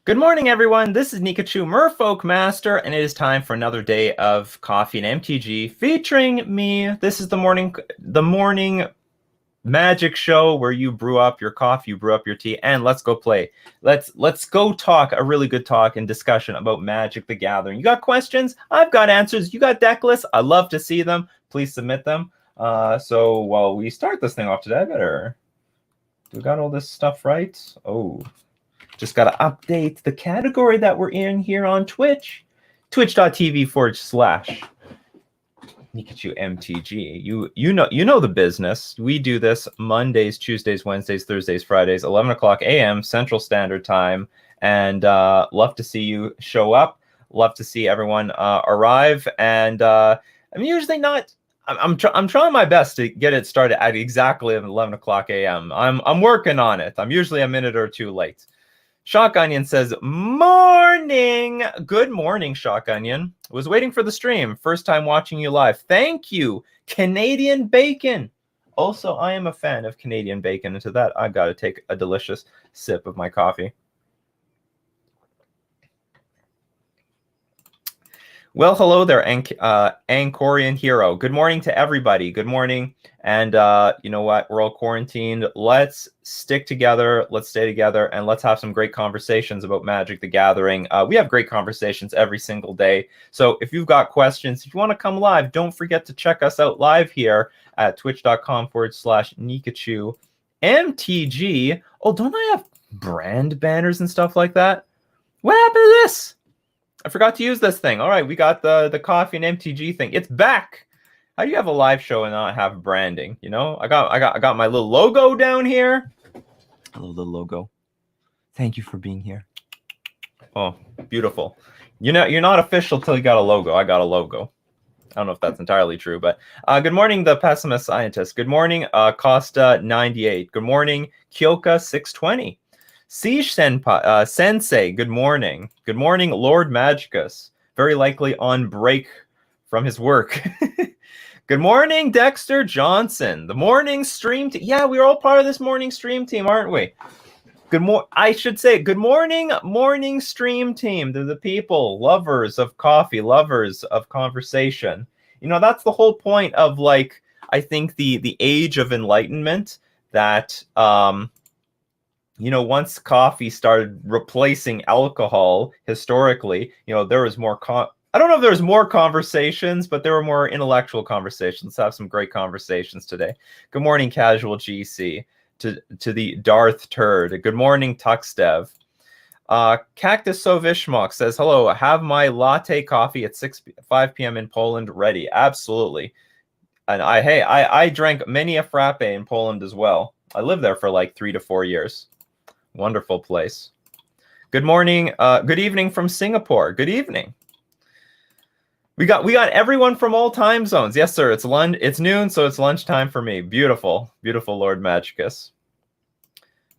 Good morning, everyone. This is Nikachu, Merfolk Master, and it is time for another day of coffee and MTG featuring me. This is the morning magic show where you brew up your coffee, you brew up your tea, and let's go play. Let's go talk a really good talk and discussion about Magic the Gathering. You got questions? I've got answers. You got deck lists? I love to see them. Please submit them. So while we start this thing off today, I better. Do we got all this stuff right? Oh. Just got to update the category that we're in here on Twitch. Twitch.tv/Nikachu MTG. You know the business. We do this Mondays, Tuesdays, Wednesdays, Thursdays, Fridays, 11 o'clock a.m. Central Standard Time. And love to see you show up. Love to see everyone arrive. And I'm usually not... I'm trying my best to get it started at exactly 11 o'clock a.m. I'm working on it. I'm usually a minute or two late. Shock Onion says, morning. Good morning, Shock Onion. Was waiting for the stream. First time watching you live. Thank you, Canadian Bacon. Also, I am a fan of Canadian bacon. And to that, I've got to take a delicious sip of my coffee. Well, hello there, Angkorian Hero. Good morning to everybody. Good morning. And you know what? We're all quarantined. Let's stick together. Let's stay together. And let's have some great conversations about Magic the Gathering. We have great conversations every single day. So if you've got questions, if you want to come live, don't forget to check us out live here at twitch.com/Nikachu MTG. Oh, don't I have brand banners and stuff like that? What happened to this? I forgot to use this thing. All right, we got the coffee and MTG thing. It's back. How do you have a live show and not have branding? You know, I got my little logo down here. Hello, little logo. Thank you for being here. Oh, beautiful. You know, you're not official till you got a logo. I got a logo. I don't know if that's entirely true, but good morning, the pessimist scientist. Good morning, Costa 98. Good morning, Kyoka 620. Siege Senpai, Sensei, good morning. Good morning, Lord Magicus. Very likely on break from his work. Good morning, Dexter Johnson. The morning stream team. Yeah, we're all part of this morning stream team, aren't we? I should say, good morning, morning stream team. They're the people, lovers of coffee, lovers of conversation. You know, that's the whole point of, like, I think the age of enlightenment that... you know, once coffee started replacing alcohol historically, you know, there was more I don't know if there was more conversations, but there were more intellectual conversations. Let's have some great conversations today. Good morning, Casual GC, to the Darth Turd. Good morning, Tuxdev. Cactus Sovishmok says, hello, have my latte coffee at 5 p.m. in Poland ready. Absolutely. And I drank many a frappe in Poland as well. I lived there for like 3 to 4 years. Wonderful place. Good morning. Good evening from Singapore. Good evening. We got everyone from all time zones. Yes, sir. It's noon, so it's lunchtime for me. Beautiful, beautiful Lord Magicus.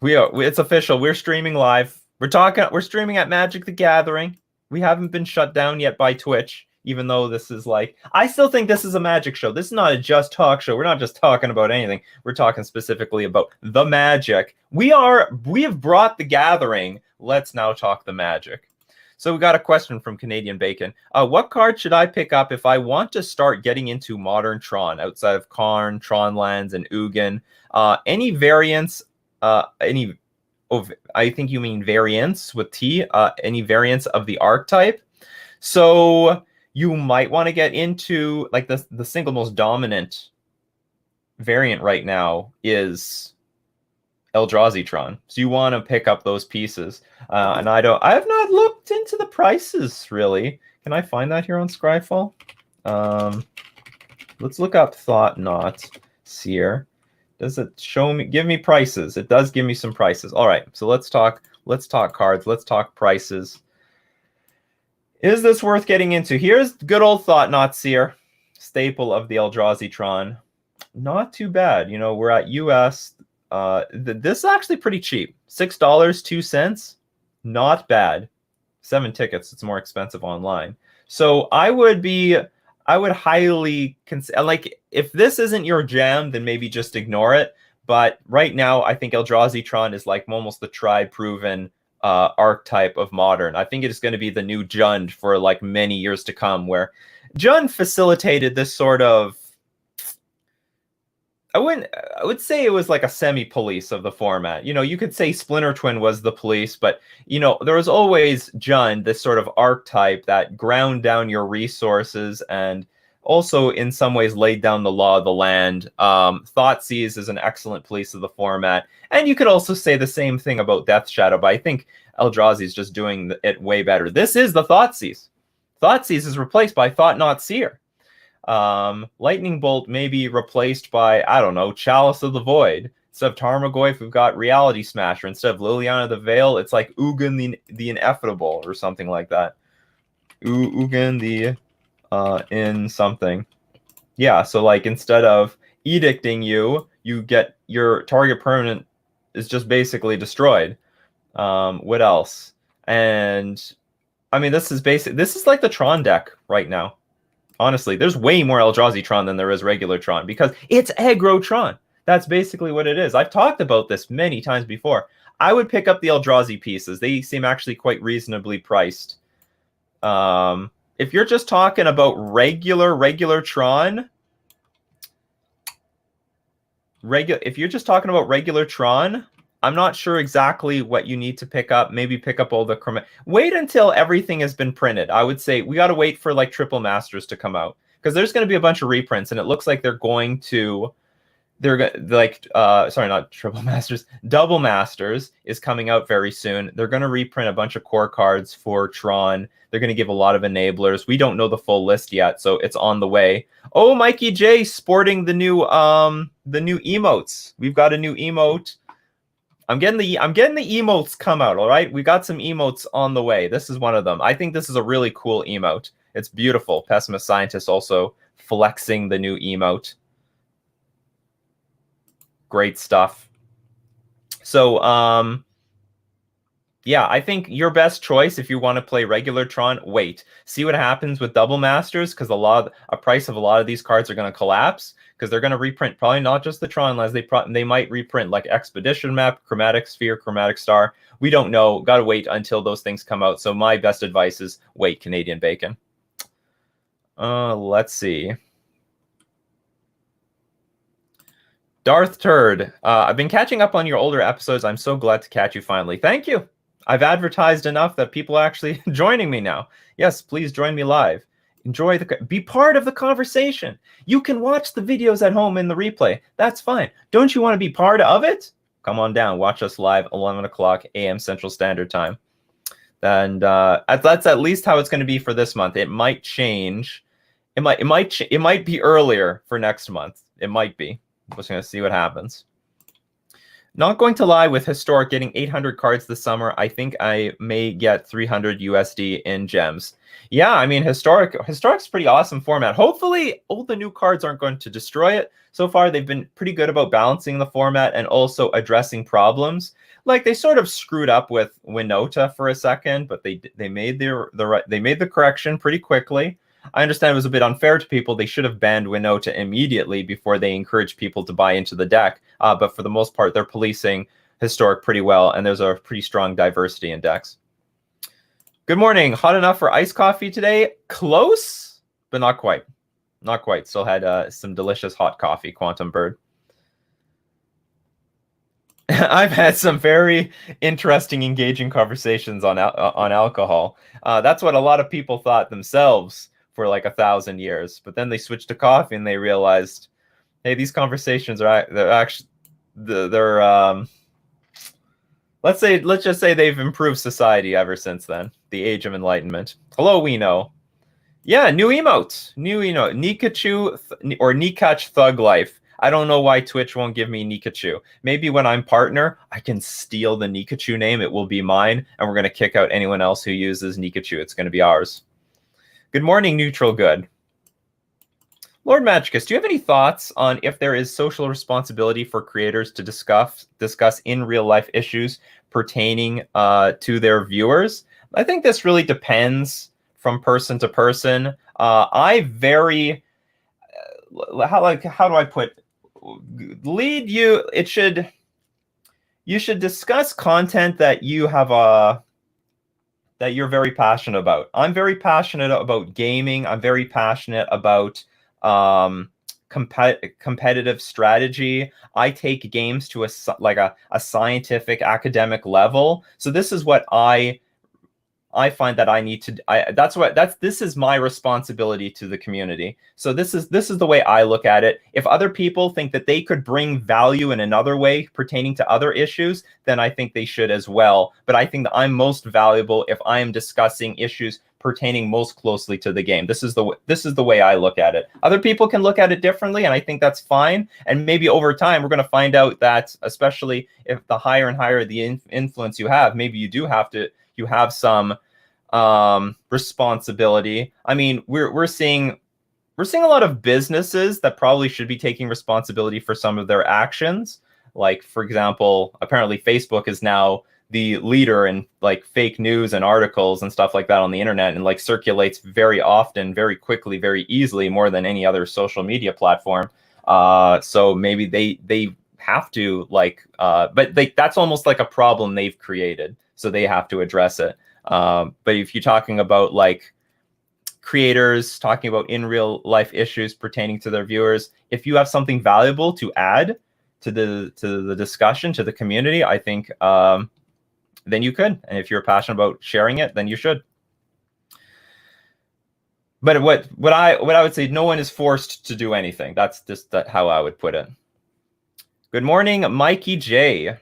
It's official. We're streaming live. We're streaming at Magic the Gathering. We haven't been shut down yet by Twitch, even though this is like, I still think this is a magic show. This is not a just talk show. We're not just talking about anything. We're talking specifically about the magic. We have brought the gathering. Let's now talk the magic. So we got a question from Canadian Bacon. What card should I pick up if I want to start getting into modern Tron outside of Karn, Tron Lands, and Ugin? Any variants, I think you mean variants with T, any variants of the archetype? So you might want to get into, like, the single most dominant variant right now is Eldrazi Tron. So you want to pick up those pieces. And I have not looked into the prices, really. Can I find that here on Scryfall? Let's look up Thought Knot Seer. Does it give me prices? It does give me some prices. All right, so let's talk cards. Let's talk prices. Is this worth getting into? Here's good old Thought Knot Seer, staple of the Eldrazi Tron. Not too bad. You know, we're at US. This is actually pretty cheap. $6.02. Not bad. 7 tickets. It's more expensive online. So I would highly consider, like, if this isn't your jam, then maybe just ignore it. But right now, I think Eldrazi Tron is like almost the tried, proven archetype of Modern. I think it is going to be the new Jund for like many years to come, where Jund facilitated this sort of, I would say it was like a semi-police of the format. You know, you could say Splinter Twin was the police, but you know, there was always Jund, this sort of archetype that ground down your resources and also in some ways laid down the law of the land. Thoughtseize is an excellent police of the format. And you could also say the same thing about Death Shadow, but I think Eldrazi is just doing it way better. This is the Thoughtseize. Thoughtseize is replaced by Thought Not Seer. Lightning Bolt may be replaced by, I don't know, Chalice of the Void. Instead of Tarmogoyf, we've got Reality Smasher. Instead of Liliana the Veil, it's like Ugin the Ineffable or something like that. Ugin the in something. Yeah, so like instead of edicting you, you get your target permanent is just basically destroyed. What else? And I mean, this is like the Tron deck right now. Honestly, there's way more Eldrazi Tron than there is regular Tron because it's aggro Tron. That's basically what it is. I've talked about this many times before. I would pick up the Eldrazi pieces. They seem actually quite reasonably priced. If you're just talking about regular Tron, if you're just talking about regular Tron, I'm not sure exactly what you need to pick up. Maybe pick up all the wait until everything has been printed. I would say we got to wait for like Triple Masters to come out because there's going to be a bunch of reprints, and it looks like sorry, not Triple Masters. Double Masters is coming out very soon. They're going to reprint a bunch of core cards for Tron. They're going to give a lot of enablers. We don't know the full list yet, so it's on the way. Oh, Mikey J sporting the new emotes. We've got a new emote. I'm getting the emotes come out, all right? We got some emotes on the way. This is one of them. I think this is a really cool emote. It's beautiful. Pessimist Scientist also flexing the new emote. Great stuff. So, yeah, I think your best choice if you want to play regular Tron, wait. See what happens with Double Masters, because a price of a lot of these cards are going to collapse, because they're going to reprint probably not just the Tron lands. They might reprint like Expedition Map, Chromatic Sphere, Chromatic Star. We don't know. Got to wait until those things come out. So my best advice is wait, Canadian Bacon. Let's see. Darth Turd, I've been catching up on your older episodes. I'm so glad to catch you finally. Thank you. I've advertised enough that people are actually joining me now. Yes, please join me live. Be part of the conversation. You can watch the videos at home in the replay. That's fine. Don't you want to be part of it? Come on down. Watch us live, 11 o'clock a.m. Central Standard Time. And that's at least how it's going to be for this month. It might change. It might be earlier for next month. It might be. I'm just going to see what happens. Not going to lie, with Historic getting 800 cards this summer, I think I may get 300 USD in gems. Yeah, I mean, Historic's pretty awesome format. Hopefully, all the new cards aren't going to destroy it. So far, they've been pretty good about balancing the format and also addressing problems. Like, they sort of screwed up with Winota for a second, but they made the correction pretty quickly. I understand it was a bit unfair to people. They should have banned Winota immediately before they encouraged people to buy into the deck. But for the most part, they're policing Historic pretty well, and there's a pretty strong diversity in decks. Good morning. Hot enough for iced coffee today? Close, but not quite. Not quite. Still had some delicious hot coffee, Quantum Bird. I've had some very interesting, engaging conversations on alcohol. That's what a lot of people thought themselves for like 1,000 years, but then they switched to coffee and they realized, hey, these conversations let's just say they've improved society ever since then. The Age of Enlightenment. Hello, we know. Yeah, new emote, Nikachu or Nikach Thug Life. I don't know why Twitch won't give me Nikachu. Maybe when I'm partner, I can steal the Nikachu name. It will be mine, and we're going to kick out anyone else who uses Nikachu. It's going to be ours. Good morning, Neutral Good. Lord Magicus, do you have any thoughts on if there is social responsibility for creators to discuss in real life issues pertaining to their viewers? I think this really depends from person to person. How do I put lead you? You should discuss content that you have that you're very passionate about. I'm very passionate about gaming. I'm very passionate about competitive strategy. I take games to a scientific academic level. So this is what I find that I need to. This is my responsibility to the community. So this is the way I look at it. If other people think that they could bring value in another way pertaining to other issues, then I think they should as well. But I think that I'm most valuable if I am discussing issues pertaining most closely to the game. This is the way I look at it. Other people can look at it differently, and I think that's fine. And maybe over time, we're going to find out that, especially if the higher and higher the influence you have, maybe you have some responsibility. I mean, we're seeing a lot of businesses that probably should be taking responsibility for some of their actions. Like, for example, apparently Facebook is now the leader in like fake news and articles and stuff like that on the internet, and like circulates very often, very quickly, very easily, more than any other social media platform. So maybe they have to but that's almost like a problem they've created, so they have to address it. But if you're talking about like creators talking about in real life issues pertaining to their viewers, if you have something valuable to add to the discussion, to the community, I think then you could. And if you're passionate about sharing it, then you should. But what I would say, no one is forced to do anything. That's just how I would put it. Good morning, Mikey J.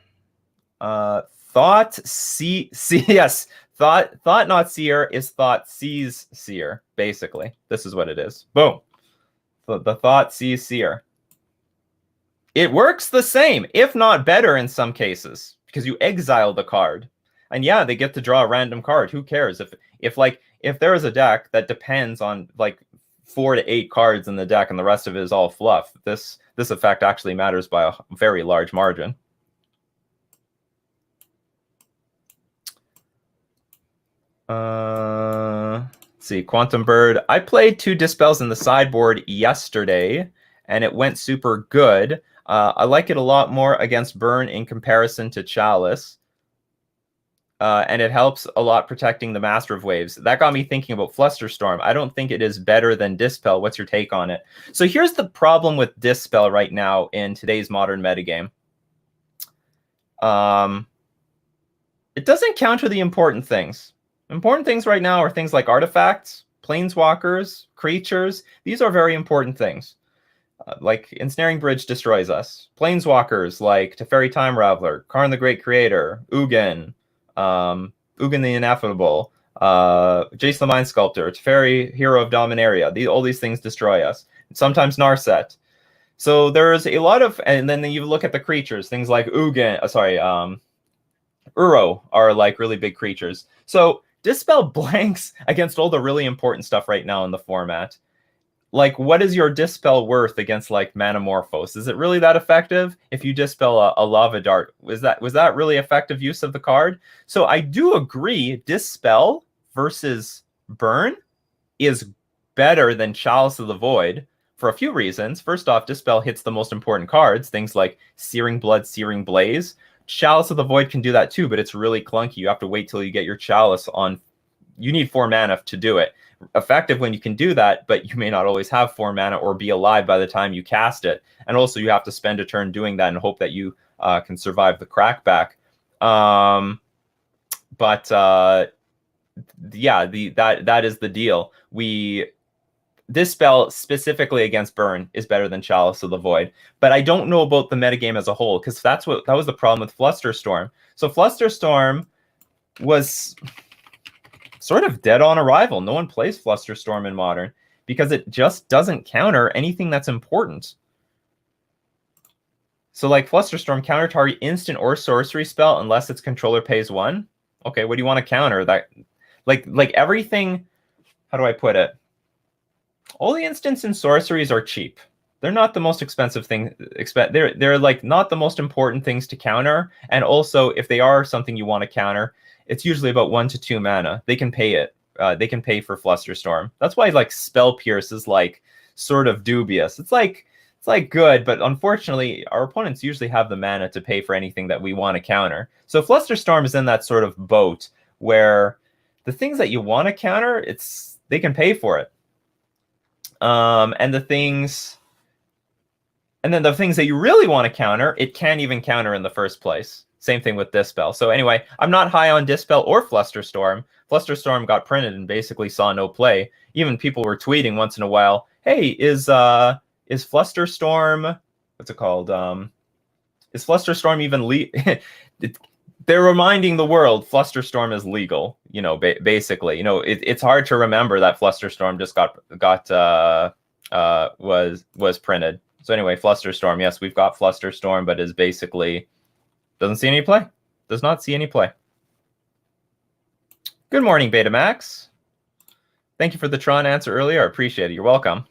Thought not seer is thought sees seer. Basically, this is what it is. Boom. The thought sees seer. It works the same, if not better in some cases, because you exile the card. And yeah, they get to draw a random card. Who cares? If there is a deck that depends on like 4 to 8 cards in the deck and the rest of it is all fluff, this effect actually matters by a very large margin. Let's see, Quantum Bird. I played 2 Dispels in the sideboard yesterday, and it went super good. I like it a lot more against Burn in comparison to Chalice. And it helps a lot protecting the Master of Waves. That got me thinking about Flusterstorm. I don't think it is better than Dispel. What's your take on it? So here's the problem with Dispel right now in today's modern metagame. It doesn't counter the important things. Important things right now are things like artifacts, planeswalkers, creatures. These are very important things. Like Ensnaring Bridge destroys us. Planeswalkers like Teferi Time Raveler, Karn the Great Creator, Ugin, Ugin the Ineffable, Jace the Mind Sculptor, Teferi Hero of Dominaria. All these things destroy us. Sometimes Narset. So there's a lot of, and then you look at the creatures, things like Uro are like really big creatures. So Dispel blanks against all the really important stuff right now in the format. Like, what is your Dispel worth against like Manamorphose? Is it really that effective? If you Dispel a Lava Dart, was that really effective use of the card? So I do agree, Dispel versus Burn is better than Chalice of the Void for a few reasons. First off, Dispel hits the most important cards, things like Searing Blood, Searing Blaze. Chalice of the Void can do that too, but it's really clunky. You have to wait till you get your Chalice on. You need 4 mana to do it. Effective when you can do that, but you may not always have 4 mana or be alive by the time you cast it. And also you have to spend a turn doing that and hope that you can survive the crackback. Yeah, that is the deal. Dispel specifically against Burn is better than Chalice of the Void, but I don't know about the metagame as a whole, because that was the problem with Flusterstorm. So Flusterstorm was sort of dead on arrival. No one plays Flusterstorm in Modern because it just doesn't counter anything that's important. So like Flusterstorm, counter target instant or sorcery spell unless its controller pays 1. Okay, what do you want to counter? That like everything, how do I put it? All the instants and sorceries are cheap. They're not the most expensive thing. They're like not the most important things to counter. And also, if they are something you want to counter, it's usually about 1 to 2 mana. They can pay it. They can pay for Flusterstorm. That's why like Spell Pierce is like sort of dubious. It's like It's like good, but unfortunately, our opponents usually have the mana to pay for anything that we want to counter. So Flusterstorm is in that sort of boat where the things that you want to counter, they can pay for it. And then the things that you really want to counter, it can't even counter in the first place. Same thing with Dispel. So anyway, I'm not high on Dispel or Flusterstorm. Flusterstorm got printed and basically saw no play. Even people were tweeting once in a while, hey, is Flusterstorm, what's it called? Is Flusterstorm even legal? They're reminding the world Flusterstorm is legal. You know, basically, you know, it's hard to remember that Flusterstorm just was printed. So anyway, Flusterstorm, yes, we've got Flusterstorm, but is basically doesn't see any play. Does not see any play. Good morning, Betamax. Thank you for the Tron answer earlier. I appreciate it. You're welcome.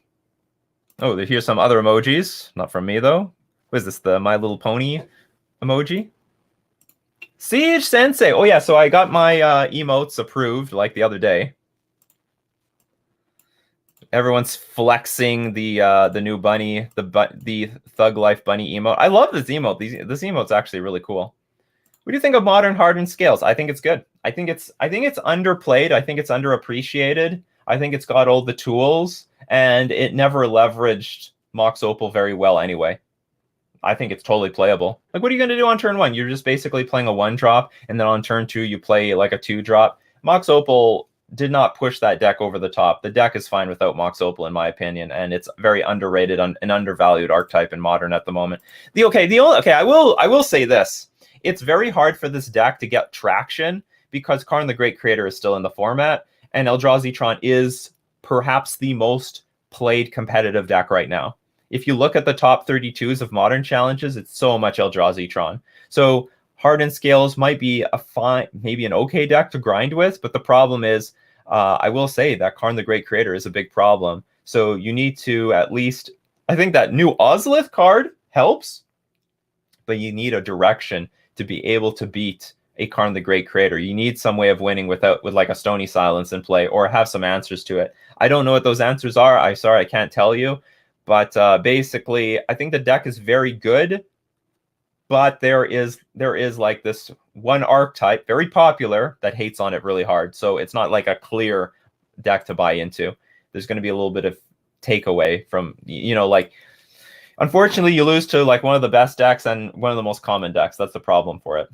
Oh, here's some other emojis. Not from me, though. What is this, the My Little Pony emoji? Siege Sensei. Oh, yeah, so I got my emotes approved like the other day. Everyone's flexing the new bunny, the Thug Life bunny emote. I love this emote. This emote's actually really cool. What do you think of modern hardened scales? I think it's good. I think it's underplayed. I think it's underappreciated. I think it's got all the tools, and it never leveraged Mox Opal very well anyway. I think it's totally playable. Like, what are you going to do on turn 1? You're just basically playing a 1-drop, and then on turn 2 you play like a 2-drop. Mox Opal did not push that deck over the top. The deck is fine without Mox Opal, in my opinion, and it's very underrated and undervalued archetype in Modern at the moment. I will say this. It's very hard for this deck to get traction because Karn the Great Creator is still in the format, and Eldrazi Tron is perhaps the most played competitive deck right now. If you look at the top 32s of Modern challenges, it's so much Eldrazi Tron. So Hardened Scales might be maybe an okay deck to grind with, but the problem is, I will say that Karn the Great Creator is a big problem. So you need to at least, I think that new Ozlith card helps, but you need a direction to be able to beat a Karn the Great Creator. You need some way of winning with like a Stony Silence in play, or have some answers to it. I don't know what those answers are. I'm sorry, I can't tell you. But basically, I think the deck is very good, but there is like this one archetype, very popular, that hates on it really hard. So it's not like a clear deck to buy into. There's going to be a little bit of takeaway from, you know, like, unfortunately, you lose to like one of the best decks and one of the most common decks. That's the problem for it.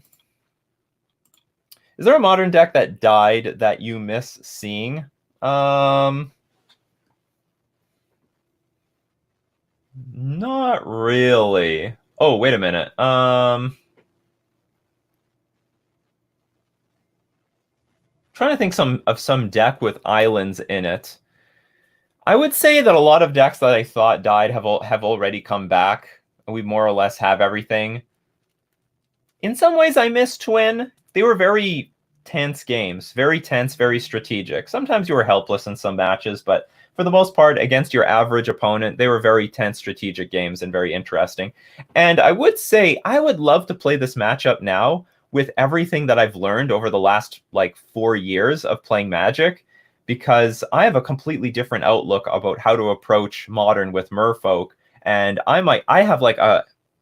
Is there a Modern deck that died that you miss seeing? Not really. Oh, wait a minute. Trying to think of some deck with islands in it. I would say that a lot of decks that I thought died have already come back. We more or less have everything. In some ways, I miss Twin. They were very tense games. Very tense, very strategic. Sometimes you were helpless in some matches, but for the most part, against your average opponent, they were very tense strategic games and very interesting. And I would say I would love to play this matchup now with everything that I've learned over the last like 4 years of playing Magic, because I have a completely different outlook about how to approach Modern with Merfolk. And I have like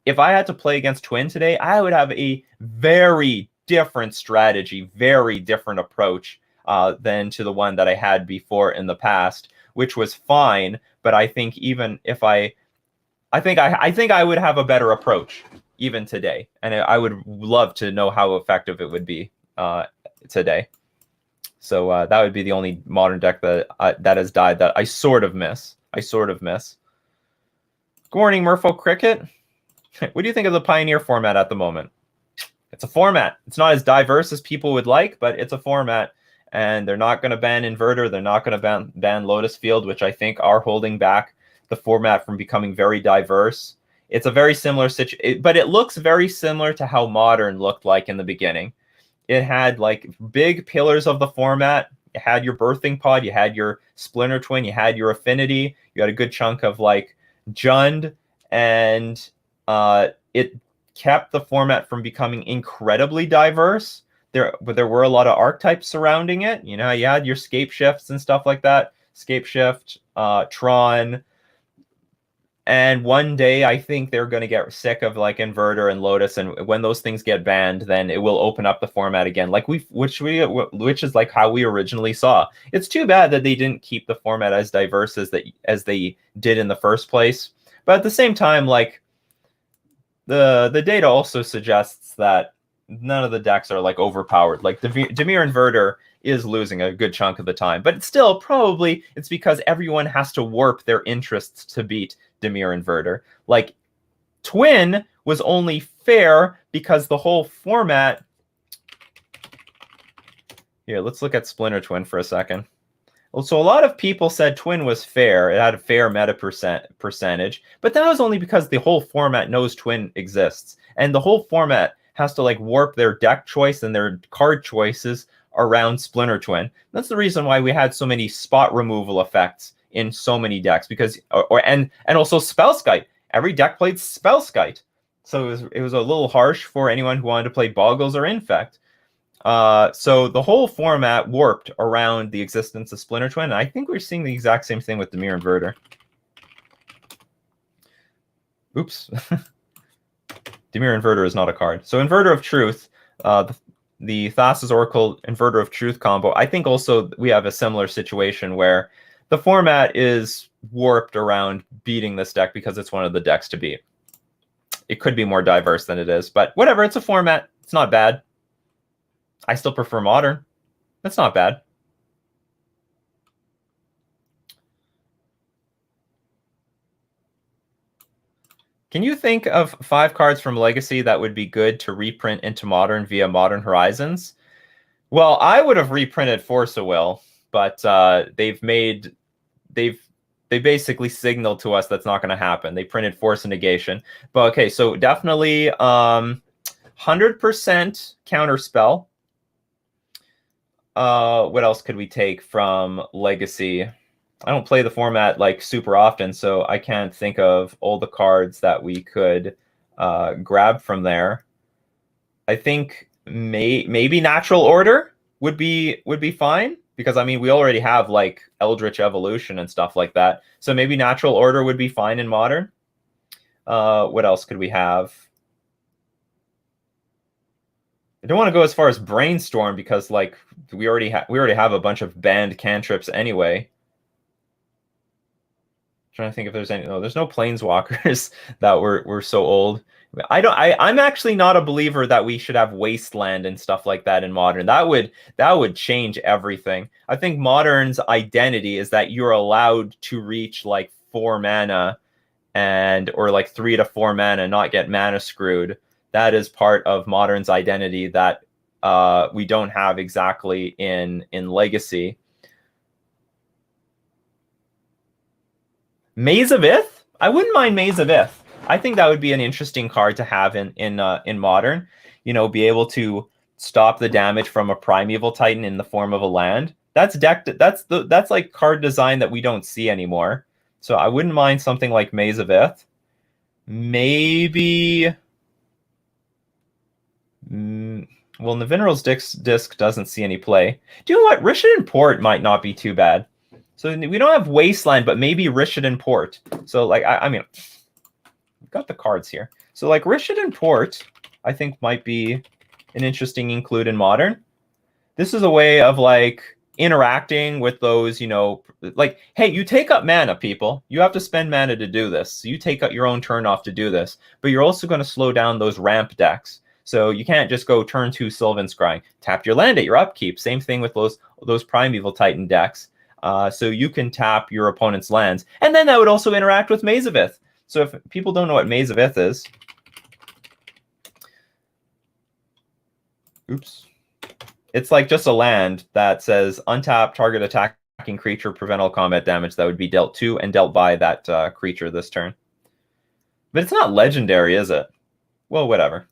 if I had to play against Twin today, I would have a very different strategy, very different approach than to the one that I had before in the past, which was fine. But I think even if I think I would have a better approach even today, and I would love to know how effective it would be today. So that would be the only Modern deck that has died that I sort of miss. Good morning, Merfolk Cricket. What do you think of the Pioneer format at the moment? It's a format. It's not as diverse as people would like, but it's a format. And they're not going to ban Inverter. They're not going to ban Lotus Field, which I think are holding back the format from becoming very diverse. It's a very similar situation, but it looks very similar to how Modern looked like in the beginning. It had like big pillars of the format. You had your Birthing Pod. You had your Splinter Twin. You had your Affinity. You had a good chunk of like Jund, and it kept the format from becoming incredibly diverse. There were a lot of archetypes surrounding it. You know, you had your Scape Shifts and stuff like that. Scape Shift, Tron, And one day, I think they're going to get sick of like Inverter and Lotus, and when those things get banned, then it will open up the format again, like which is like how we originally saw. It's too bad that they didn't keep the format as diverse as they did in the first place. But at the same time, like the data also suggests that none of the decks are like overpowered. Like Dimir Inverter is losing a good chunk of the time, but still probably it's because everyone has to warp their interests to beat Dimir Inverter. Like Twin was only fair because the whole format. Here, let's look at Splinter Twin for a second. Well, so a lot of people said Twin was fair. It had a fair meta percentage, but that was only because the whole format knows Twin exists, and the whole format has to like warp their deck choice and their card choices around Splinter Twin. That's the reason why we had so many spot removal effects in so many decks, because and also Spellskite. Every deck played Spellskite, so it was a little harsh for anyone who wanted to play Boggles or Infect. So the whole format warped around the existence of Splinter Twin, and I think we're seeing the exact same thing with Dimir Inverter. Oops. Dimir Inverter is not a card. So Inverter of Truth, the Thassa's Oracle Inverter of Truth combo, I think also we have a similar situation where the format is warped around beating this deck because it's one of the decks to beat. It could be more diverse than it is, but whatever, it's a format. It's not bad. I still prefer Modern. That's not bad. Can you think of 5 cards from Legacy that would be good to reprint into Modern via Modern Horizons? Well, I would have reprinted Force of Will, but they basically signaled to us that's not going to happen. They printed Force of Negation. But okay, so definitely 100% Counterspell. What else could we take from Legacy? I don't play the format like super often, so I can't think of all the cards that we could grab from there. I think maybe Natural Order would be fine, because I mean we already have like Eldritch Evolution and stuff like that. So maybe Natural Order would be fine in Modern. What else could we have? I don't want to go as far as Brainstorm because like we already have a bunch of banned cantrips anyway. Trying to think if there's any. No, there's no Planeswalkers that were so old. I'm actually not a believer that we should have Wasteland and stuff like that in Modern. That would change everything. I think Modern's identity is that you're allowed to reach like 4 mana or like 3 to 4 mana, not get mana screwed. That is part of Modern's identity that we don't have exactly in Legacy. Maze of Ith? I wouldn't mind Maze of Ith. I think that would be an interesting card to have in Modern. You know, be able to stop the damage from a Primeval Titan in the form of a land. That's like card design that we don't see anymore. So I wouldn't mind something like Maze of Ith. Maybe. Well, Navinral's disc doesn't see any play. Do you know what? Rishadan Port might not be too bad. So we don't have Wasteland, but maybe Rishadan Port. So like I mean, we've got the cards here. So like Rishadan Port, I think might be an interesting include in Modern. This is a way of like interacting with those, you know, like, hey, you take up mana, people. You have to spend mana to do this. So you take up your own turn off to do this, but you're also going to slow down those ramp decks. So you can't just go turn 2 Sylvan Scrying. Tap your land at your upkeep. Same thing with those Primeval Titan decks. So you can tap your opponent's lands. And then that would also interact with Maze of Ith. So if people don't know what Maze of Ith is... Oops. It's like just a land that says untap target attacking creature, prevent all combat damage that would be dealt to and dealt by that creature this turn. But it's not legendary, is it? Well, whatever.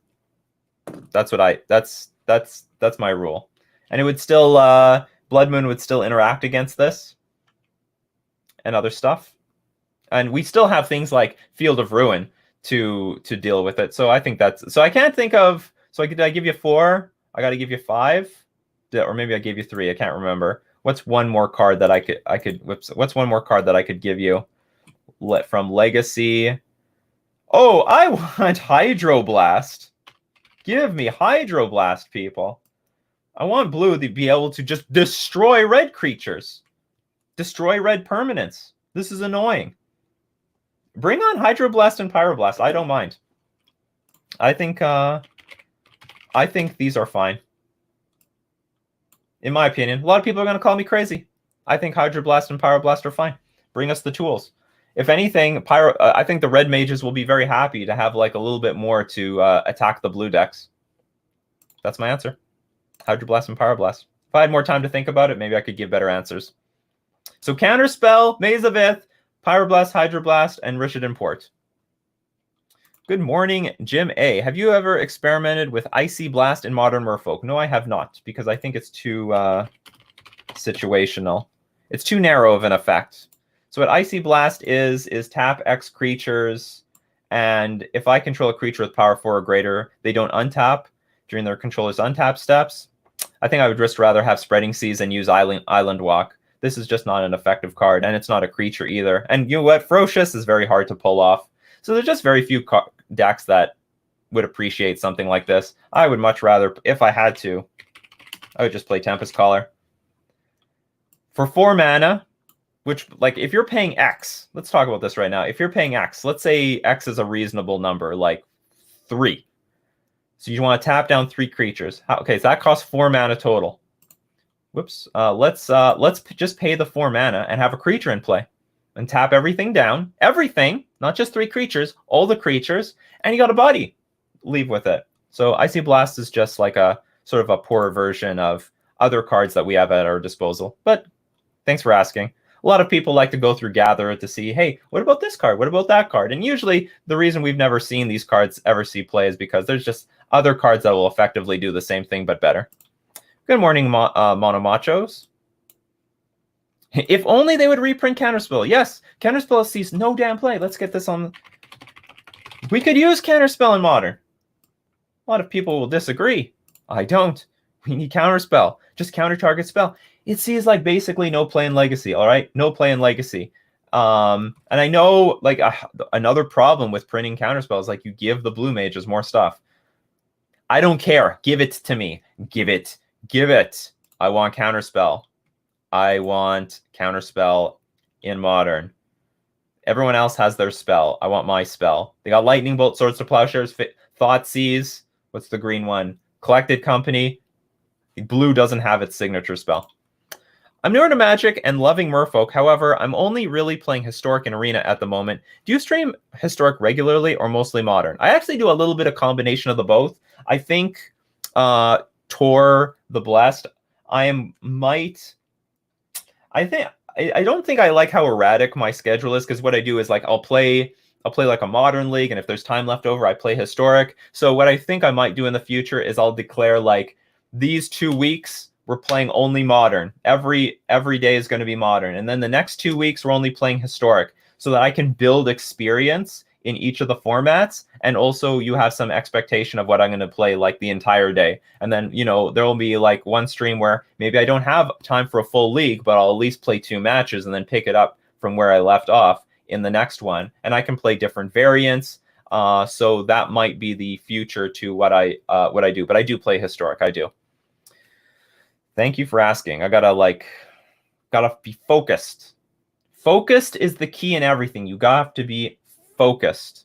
That's my rule. And it would still Blood Moon would still interact against this and other stuff. And we still have things like Field of Ruin to deal with it. So I think that's... So I can't think of... So did I give you 4? I got to give you 5? Or maybe I gave you 3. I can't remember. What's one more card that I could... Whoops. What's one more card that I could give you? from Legacy. Oh, I want Hydroblast. Give me Hydroblast, people. I want blue to be able to just destroy red creatures. Destroy red permanents. This is annoying. Bring on Hydroblast and Pyroblast. I don't mind. I think these are fine. In my opinion. A lot of people are going to call me crazy. I think Hydroblast and Pyroblast are fine. Bring us the tools. If anything, I think the red mages will be very happy to have like a little bit more to attack the blue decks. That's my answer. Hydroblast and Pyroblast. If I had more time to think about it, maybe I could give better answers. So Counterspell, Maze of Ith, Pyroblast, Hydroblast, and Rishadan Port. Good morning, Jim A. Have you ever experimented with Icy Blast in Modern Merfolk? No, I have not, because I think it's too situational. It's too narrow of an effect. So what Icy Blast is tap X creatures, and if I control a creature with power 4 or greater, they don't untap during their controller's untap steps. I think I would just rather have Spreading Seas and use Island Walk. This is just not an effective card, and it's not a creature either. And you know what? Ferocious is very hard to pull off. So there's just very few decks that would appreciate something like this. I would much rather, if I had to, I would just play Tempest Caller. For 4 mana, which, like, if you're paying X, let's talk about this right now. If you're paying X, let's say X is a reasonable number, like 3. So you want to tap down 3 creatures. Okay, so that costs 4 mana total. Whoops. Let's just pay the 4 mana and have a creature in play. And tap everything down. Everything, not just 3 creatures, all the creatures, and you got a body. Leave with it. So Icy Blast is just like a sort of a poorer version of other cards that we have at our disposal. But thanks for asking. A lot of people like to go through Gather to see, hey, what about this card? What about that card? And usually the reason we've never seen these cards ever see play is because there's just other cards that will effectively do the same thing but better. Good morning, Monomachos. If only they would reprint Counterspell. Yes, Counterspell sees no damn play. Let's get this on. We could use Counterspell in Modern. A lot of people will disagree. I don't. We need Counterspell. Just counter target spell. It sees like basically no play in Legacy, all right? No play in Legacy. And I know like another problem with printing Counterspell is like you give the blue mages more stuff. I don't care. Give it to me. Give it. Give it. I want Counterspell. I want Counterspell in Modern. Everyone else has their spell. I want my spell. They got Lightning Bolt, Swords to Plowshares, Thoughtseize. What's the green one? Collected Company. Blue doesn't have its signature spell. I'm newer to Magic and loving Merfolk. However, I'm only really playing Historic and Arena at the moment. Do you stream Historic regularly or mostly Modern? I actually do a little bit of combination of the both. I think Tor the Blessed, I don't think I like how erratic my schedule is, because what I do is like I'll play like a Modern league, and if there's time left over, I play Historic. So what I think I might do in the future is I'll declare like these 2 weeks we're playing only Modern. Every day is going to be Modern, and then the next 2 weeks we're only playing Historic, so that I can build experience in each of the formats, and also you have some expectation of what I'm going to play like the entire day. And then, you know, there will be like one stream where maybe I don't have time for a full league, but I'll at least play 2 matches and then pick it up from where I left off in the next one, and I can play different variants. So that might be the future to what I do. But I do play Historic. I do. Thank you for asking. I gotta be focused. Focused is the key in everything. You have to be focused.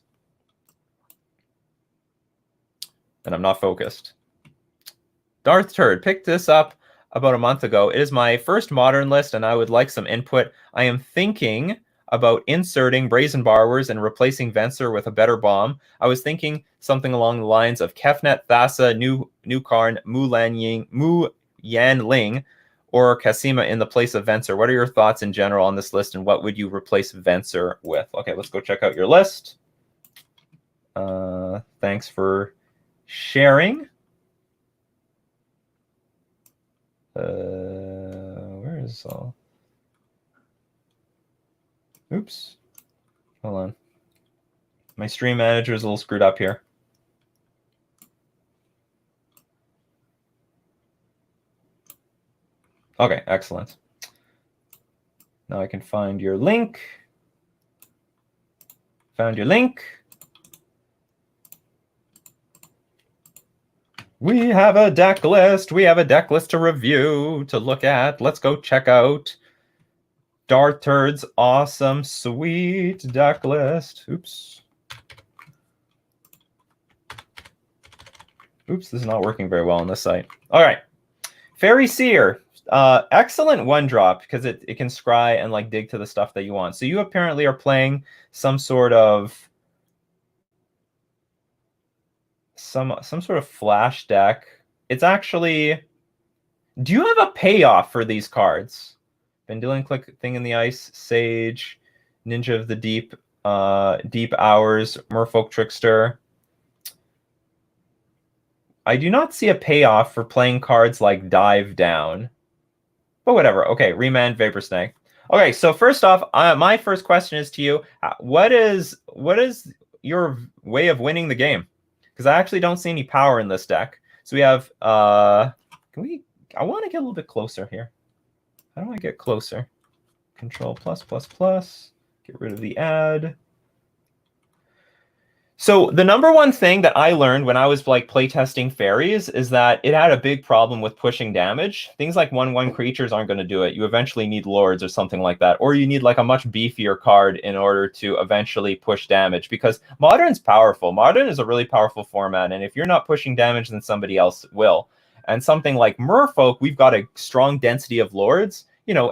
And I'm not focused. Darth Turd, picked this up about a month ago. It is my first Modern list, and I would like some input. I am thinking about inserting Brazen Borrowers and replacing Venser with a better bomb. I was thinking something along the lines of Kefnet, Thassa, New Karn, Mu Yan Ling, or Cassima in the place of Venser. What are your thoughts in general on this list, and what would you replace Venser with? Okay, let's go check out your list. Thanks for sharing. Where is all? Oops. Hold on. My stream manager is a little screwed up here. Okay, excellent. Now I can find your link. Found your link. We have a deck list. We have a deck list to review, to look at. Let's go check out Darturd's awesome, sweet deck list. Oops. Oops, this is not working very well on this site. All right. Fairy Seer. Excellent one drop because it can scry and like dig to the stuff that you want. So you apparently are playing some sort of flash deck. It's actually, do you have a payoff for these cards? Vendilion Click, Thing in the Ice, Sage, Ninja of the Deep, Deep Hours, Merfolk Trickster. I do not see a payoff for playing cards like Dive Down. But whatever. Okay, Remand, Vapor Snake. Okay, so first off, my first question is to you. What is your way of winning the game? Because I actually don't see any power in this deck. So we have, I want to get a little bit closer here. How do I get closer? Control plus, get rid of the ad. So the number one thing that I learned when I was like playtesting fairies is that it had a big problem with pushing damage. Things like 1/1 creatures aren't going to do it. You eventually need lords or something like that. Or you need like a much beefier card in order to eventually push damage, because Modern's powerful. Modern is a really powerful format, and if you're not pushing damage, then somebody else will. And something like Merfolk, we've got a strong density of lords, you know,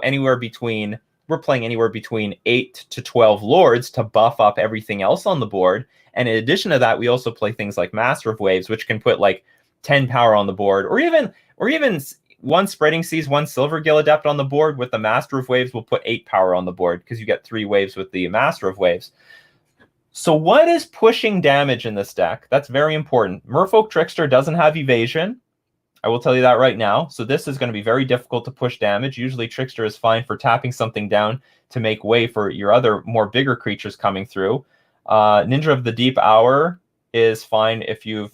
we're playing anywhere between 8 to 12 lords to buff up everything else on the board. And in addition to that, we also play things like Master of Waves, which can put like 10 power on the board, or even one Spreading Seas, one Silvergill Adept on the board. With the Master of Waves, will put 8 power on the board because you get 3 waves with the Master of Waves. So what is pushing damage in this deck? That's very important. Merfolk Trickster doesn't have evasion. I will tell you that right now. So this is going to be very difficult to push damage. Usually Trickster is fine for tapping something down to make way for your other more bigger creatures coming through. Ninja of the Deep Hour is fine if you've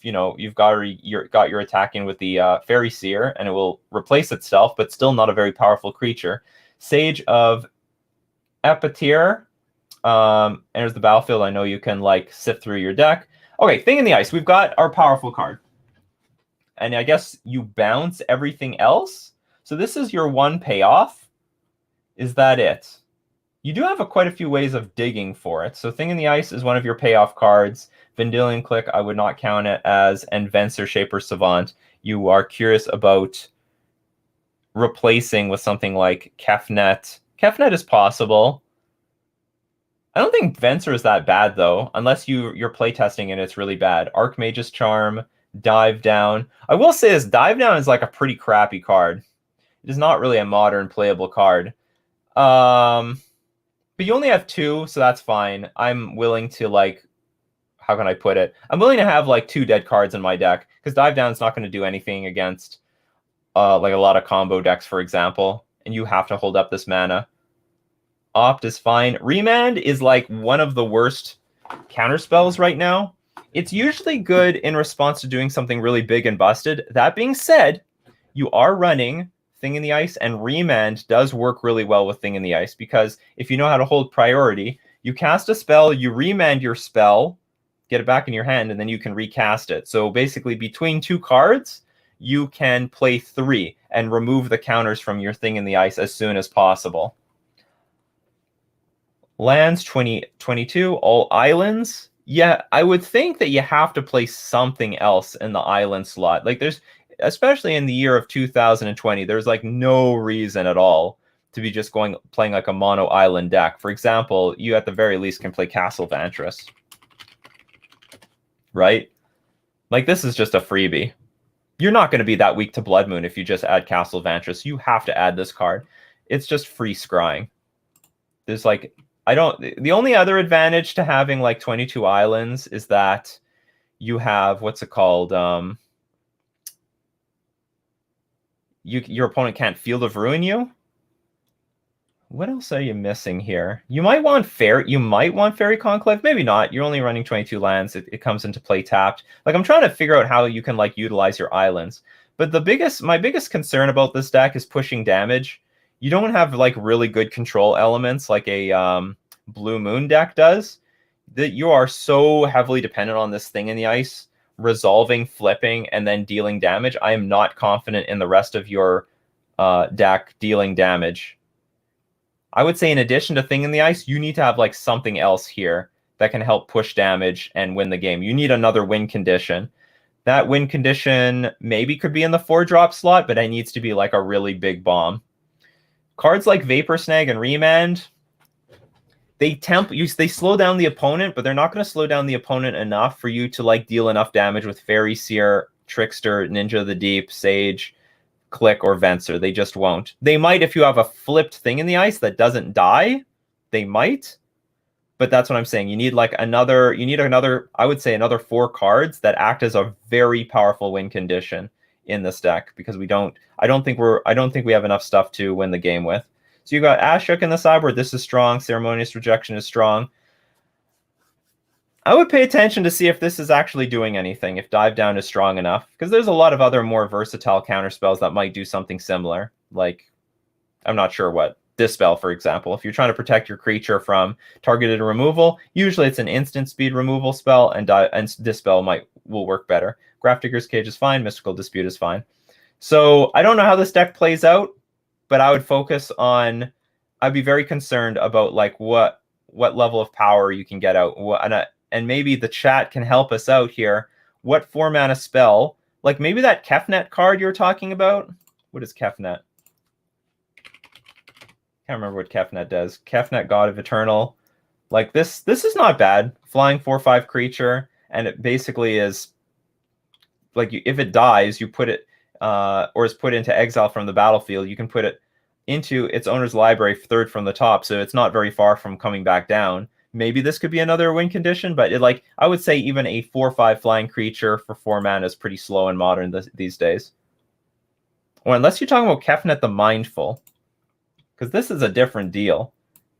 got your attack in with the Fairy Seer, and it will replace itself, but still not a very powerful creature. Sage of Epitir enters the battlefield. I know you can like sift through your deck. Okay, Thing in the Ice. We've got our powerful card. And I guess you bounce everything else. So this is your one payoff. Is that it? You do have quite a few ways of digging for it. So Thing in the Ice is one of your payoff cards. Vendilion Click, I would not count it as, and Venser Shaper Savant. You are curious about replacing with something like Kefnet. Kefnet is possible. I don't think Venser is that bad, though, unless you're playtesting and it's really bad. Archmage's Charm, Dive Down. I will say this, Dive Down is like a pretty crappy card. It is not really a modern playable card. But you only have 2, so that's fine. I'm willing to, like, how can I put it? I'm willing to have, like, 2 dead cards in my deck, because Dive Down is not going to do anything against, like, a lot of combo decks, for example, and you have to hold up this mana. Opt is fine. Remand is, like, one of the worst counterspells right now. It's usually good in response to doing something really big and busted. That being said, you are running Thing in the Ice, and Remand does work really well with Thing in the Ice, because if you know how to hold priority, you cast a spell, you remand your spell, get it back in your hand, and then you can recast it. So basically, between 2 cards, you can play 3 and remove the counters from your Thing in the Ice as soon as possible. Lands 2022, all islands. Yeah, I would think that you have to play something else in the island slot. Like there's, especially in the year of 2020, there's like no reason at all to be just playing like a mono island deck. For example, you at the very least can play Castle Vantress, right? Like this is just a freebie. You're not going to be that weak to Blood Moon if you just add Castle Vantress. You have to add this card. It's just free scrying. There's like, the only other advantage to having like 22 islands is that you have, what's it called? Your opponent can't Field of Ruin you. What else are you missing here? You might want Fairy Conclave, maybe not. You're only running 22 lands. It comes into play tapped. Like I'm trying to figure out how you can like utilize your islands. But my biggest concern about this deck is pushing damage. You don't have like really good control elements like a Blue Moon deck does. that you are so heavily dependent on this thing in the ice resolving, flipping, and then dealing damage. I am not confident in the rest of your deck dealing damage. I would say in addition to thing in the ice, you need to have like something else here that can help push damage and win the game. You need another win condition. That win condition maybe could be in the 4-drop slot, but it needs to be like a really big bomb. Cards like Vapor Snag and Remand, they slow down the opponent, but they're not going to slow down the opponent enough for you to like deal enough damage with Fairy Seer, Trickster, Ninja of the Deep, Sage, Click, or Venser. They just won't. They might if you have a flipped thing in the ice that doesn't die. They might. But that's what I'm saying. You need like another, I would say another 4 cards that act as a very powerful win condition in this deck, because I don't think we have enough stuff to win the game with. So you got Ashok in the sideboard. This is strong. Ceremonious Rejection is strong. I would pay attention to see if this is actually doing anything, if Dive Down is strong enough, because there's a lot of other more versatile counter spells that might do something similar. Like, I'm not sure what. Dispel, for example. If you're trying to protect your creature from targeted removal, usually it's an instant speed removal spell, and Dispel will work better. Grafdigger's Cage is fine. Mystical Dispute is fine. So I don't know how this deck plays out, but I would focus on. I'd be very concerned about like what level of power you can get out, and maybe the chat can help us out here. What 4-mana spell, like maybe that Kefnet card you were talking about? What is Kefnet? Can't remember what Kefnet does. Kefnet, God of Eternal. Like this is not bad. Flying 4/5 creature, and it basically is like if it dies, you put it or is put into exile from the battlefield, you can put it into its owner's library 3rd from the top, so it's not very far from coming back down. Maybe this could be another win condition, but I would say even a 4/5 flying creature for 4 mana is pretty slow in Modern these days. Or unless you're talking about Kefnet the Mindful, because this is a different deal.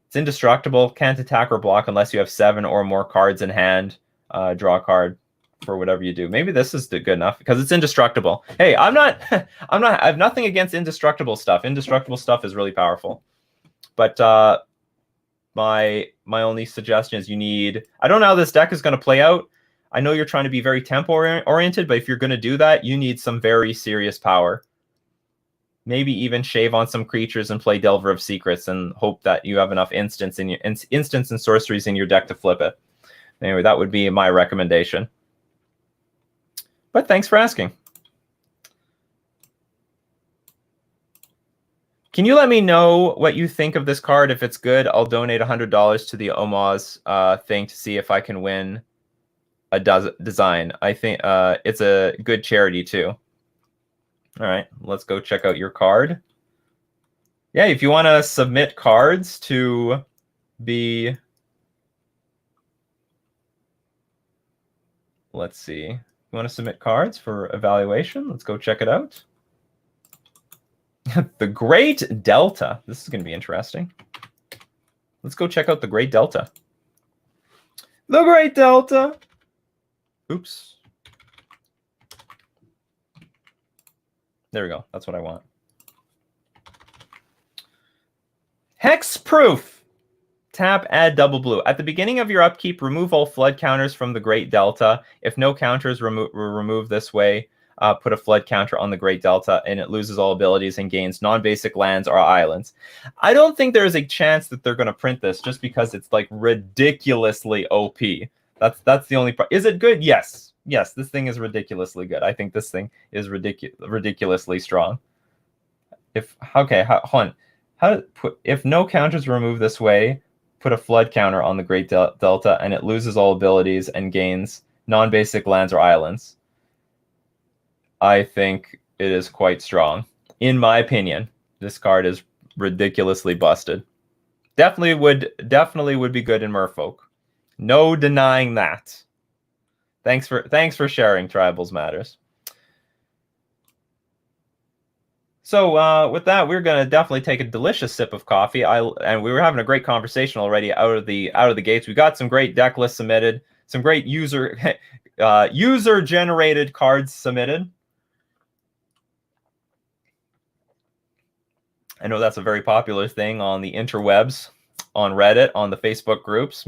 It's indestructible, can't attack or block unless you have 7 or more cards in hand. Draw a card for whatever you do. Maybe this is good enough because it's indestructible. Hey, I have nothing against indestructible stuff. Indestructible stuff is really powerful. But my only suggestion is I don't know how this deck is going to play out. I know you're trying to be very tempo oriented, but if you're going to do that, you need some very serious power. Maybe even shave on some creatures and play Delver of Secrets and hope that you have enough instants and sorceries in your deck to flip it. Anyway, that would be my recommendation. But thanks for asking. Can you let me know what you think of this card? If it's good, I'll donate $100 to the Omaz thing to see if I can win a design. I think it's a good charity too. All right, let's go check out your card. Yeah, if you want to submit cards to be... Let's see. You want to submit cards for evaluation? Let's go check it out. The Great Delta. This is going to be interesting. Let's go check out the Great Delta. The Great Delta. Oops. There we go. That's what I want. Hexproof. Tap, add double blue. At the beginning of your upkeep, remove all flood counters from the Great Delta. If no counters remove this way, put a flood counter on the Great Delta, and it loses all abilities and gains non-basic lands or islands. I don't think there's a chance that they're going to print this just because it's like ridiculously OP. That's the only part. Is it good? Yes. Yes, this thing is ridiculously good. I think this thing is ridiculously strong. If no counters remove this way, put a flood counter on the Great Delta, and it loses all abilities and gains non-basic lands or islands. I think it is quite strong. In my opinion, this card is ridiculously busted. Definitely would be good in Merfolk. No denying that. Thanks for sharing, Tribals Matters. So with that, we're gonna definitely take a delicious sip of coffee. And we were having a great conversation already out of the gates. We got some great deck lists submitted, some great user generated cards submitted. I know that's a very popular thing on the interwebs. on Reddit, on the Facebook groups,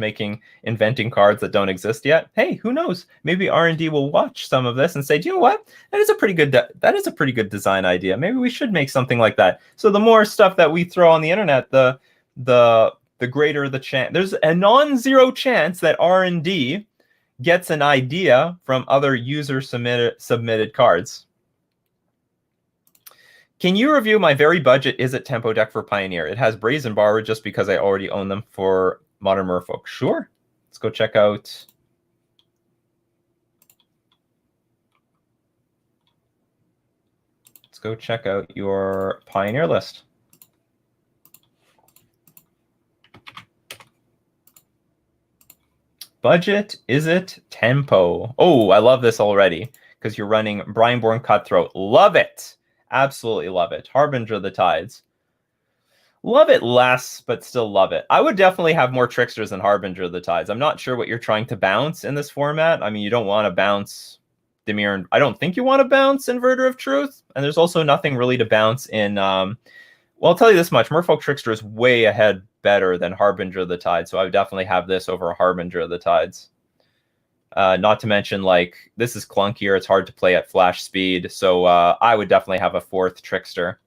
inventing cards that don't exist yet. Hey, who knows? Maybe R&D will watch some of this and say, do you know what? That is a pretty good design idea. Maybe we should make something like that. So the more stuff that we throw on the internet, the greater the chance. There's a non-zero chance that R&D gets an idea from other user submitted cards. Can you review my very budget Is It Tempo deck for Pioneer? It has Brazen Borrower just because I already own them for Modern Merfolk. Sure. Let's go check out. Let's go check out your Pioneer list. Budget Is It Tempo. Oh, I love this already because you're running Brineborn Cutthroat. Love it. Absolutely love it. Harbinger of the Tides. Love it less, but still love it. I would definitely have more Tricksters than Harbinger of the Tides. I'm not sure what you're trying to bounce in this format. I mean, you don't want to bounce Dimir. I don't think you want to bounce Inverter of Truth. And there's also nothing really to bounce in... well, I'll tell you this much. Merfolk Trickster is way ahead better than Harbinger of the Tides. So I would definitely have this over Harbinger of the Tides. Not to mention, like, this is clunkier. It's hard to play at flash speed. So I would definitely have a fourth Trickster.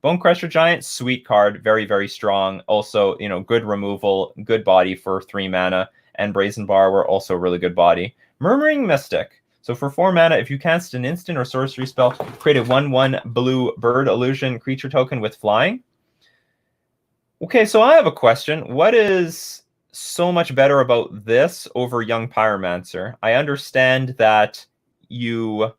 Bone Crusher Giant, sweet card. Very, very strong. Also, you know, good removal, good body for 3 mana. And Brazen Borrower, also really good body. Murmuring Mystic. So for 4 mana, if you cast an instant or sorcery spell, create a 1/1 blue bird illusion creature token with flying. Okay, so I have a question. What is so much better about this over Young Pyromancer? I understand that the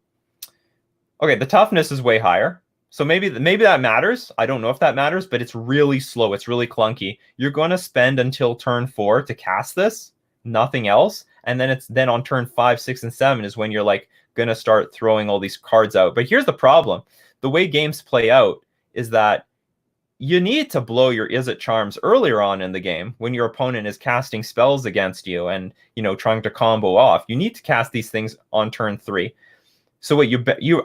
toughness is way higher. So maybe that matters. I don't know if that matters, but it's really slow. It's really clunky. You're going to spend until turn 4 to cast this, nothing else. And then on turn 5, 6, and 7 is when you're like going to start throwing all these cards out. But here's the problem. The way games play out is that you need to blow your Is It charms earlier on in the game when your opponent is casting spells against you and, you know, trying to combo off. You need to cast these things on turn 3. So what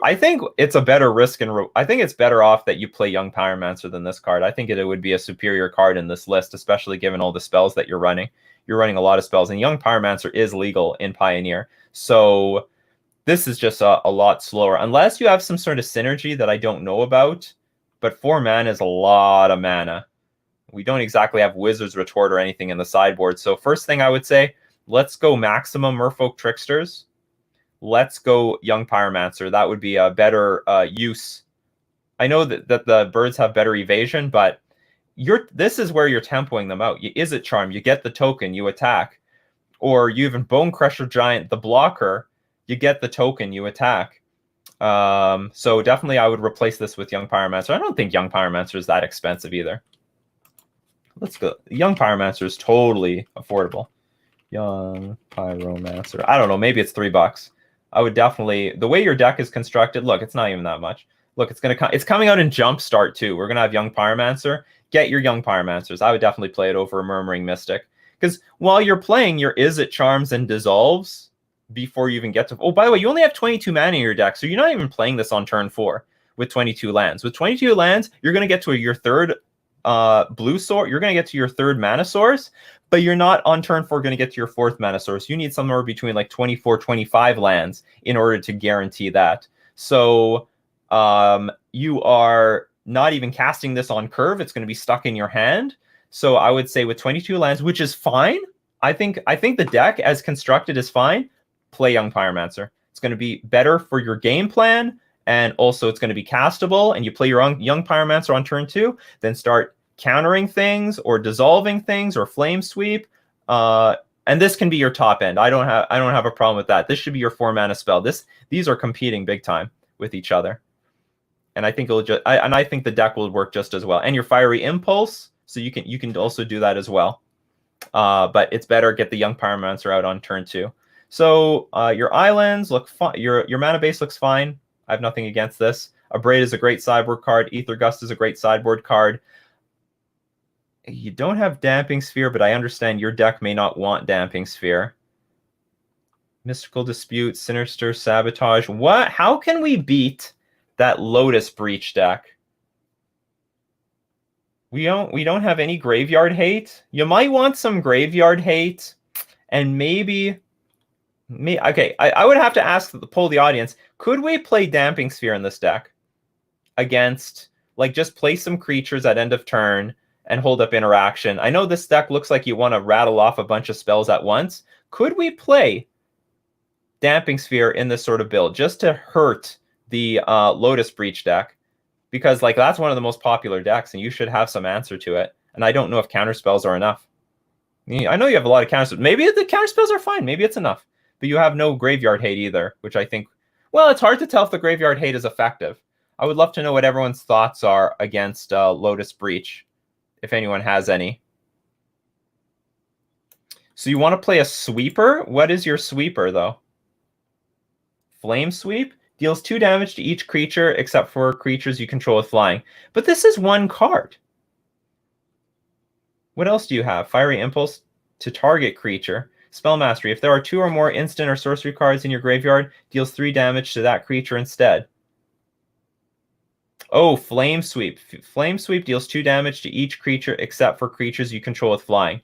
I think it's a better risk I think it's better off that you play Young Pyromancer than this card. I think it would be a superior card in this list, especially given all the spells that you're running. You're running a lot of spells, and Young Pyromancer is legal in Pioneer. So this is just a lot slower, unless you have some sort of synergy that I don't know about. But 4 mana is a lot of mana. We don't exactly have Wizard's Retort or anything in the sideboard. So first thing I would say, let's go maximum Merfolk Tricksters. Let's go Young Pyromancer. That would be a better use. I know that the birds have better evasion, but this is where you're tempoing them out. You Is It Charm, you get the token, you attack. Or you even Bone Crusher Giant, the blocker, you get the token, you attack. So definitely I would replace this with Young Pyromancer. I don't think Young Pyromancer is that expensive either. Let's go. Young Pyromancer is totally affordable. Young Pyromancer. I don't know. Maybe it's $3. I would definitely, the way your deck is constructed, look, it's not even that much. Look, it's coming out in Jumpstart too. We're going to have Young Pyromancer. Get your Young Pyromancers. I would definitely play it over Murmuring Mystic. Because while you're playing your Is It charms and dissolves, before you even get to... Oh, by the way, you only have 22 mana in your deck, so you're not even playing this on turn 4 with 22 lands. With 22 lands, you're going to get to your third blue source. You're going to get to your third mana source, but you're not on turn 4 going to get to your 4th mana source. You need somewhere between like 24, 25 lands in order to guarantee that. So you are not even casting this on curve. It's going to be stuck in your hand. So I would say with 22 lands, which is fine. I think the deck as constructed is fine. Play Young Pyromancer. It's going to be better for your game plan, and also it's going to be castable, and you play your Young Pyromancer on turn 2, then start countering things or dissolving things or flame sweep. And this can be your top end. I don't have a problem with that. This should be your 4 mana spell. These are competing big time with each other. And I think I think the deck will work just as well. And your Fiery Impulse, so you can also do that as well. But it's better get the Young Pyromancer out on turn 2. So your islands look fine. Your mana base looks fine. I have nothing against this. Abrade is a great sideboard card. Ether Gust is a great sideboard card. You don't have Damping Sphere, but I understand your deck may not want Damping Sphere. Mystical Dispute, Sinister Sabotage. What? How can we beat that Lotus Breach deck? We don't have any graveyard hate. You might want some graveyard hate, and maybe okay. I would have to poll the audience. Could we play Damping Sphere in this deck against, like, just play some creatures at end of turn and hold up interaction? I know this deck looks like you want to rattle off a bunch of spells at once. Could we play Damping Sphere in this sort of build just to hurt the Lotus Breach deck? Because, like, that's one of the most popular decks, and you should have some answer to it. And I don't know if counterspells are enough. I know you have a lot of counterspells. Maybe the counterspells are fine. Maybe it's enough. But you have no graveyard hate either, which I think... Well, it's hard to tell if the graveyard hate is effective. I would love to know what everyone's thoughts are against Lotus Breach, if anyone has any. So you want to play a sweeper? What is your sweeper, though? Flame Sweep? Deals 2 damage to each creature except for creatures you control with flying. But this is one card. What else do you have? Fiery Impulse to target creature. Spell Mastery. If there are 2 or more instant or sorcery cards in your graveyard, deals 3 damage to that creature instead. Oh, Flame Sweep. Flame Sweep deals 2 damage to each creature except for creatures you control with flying.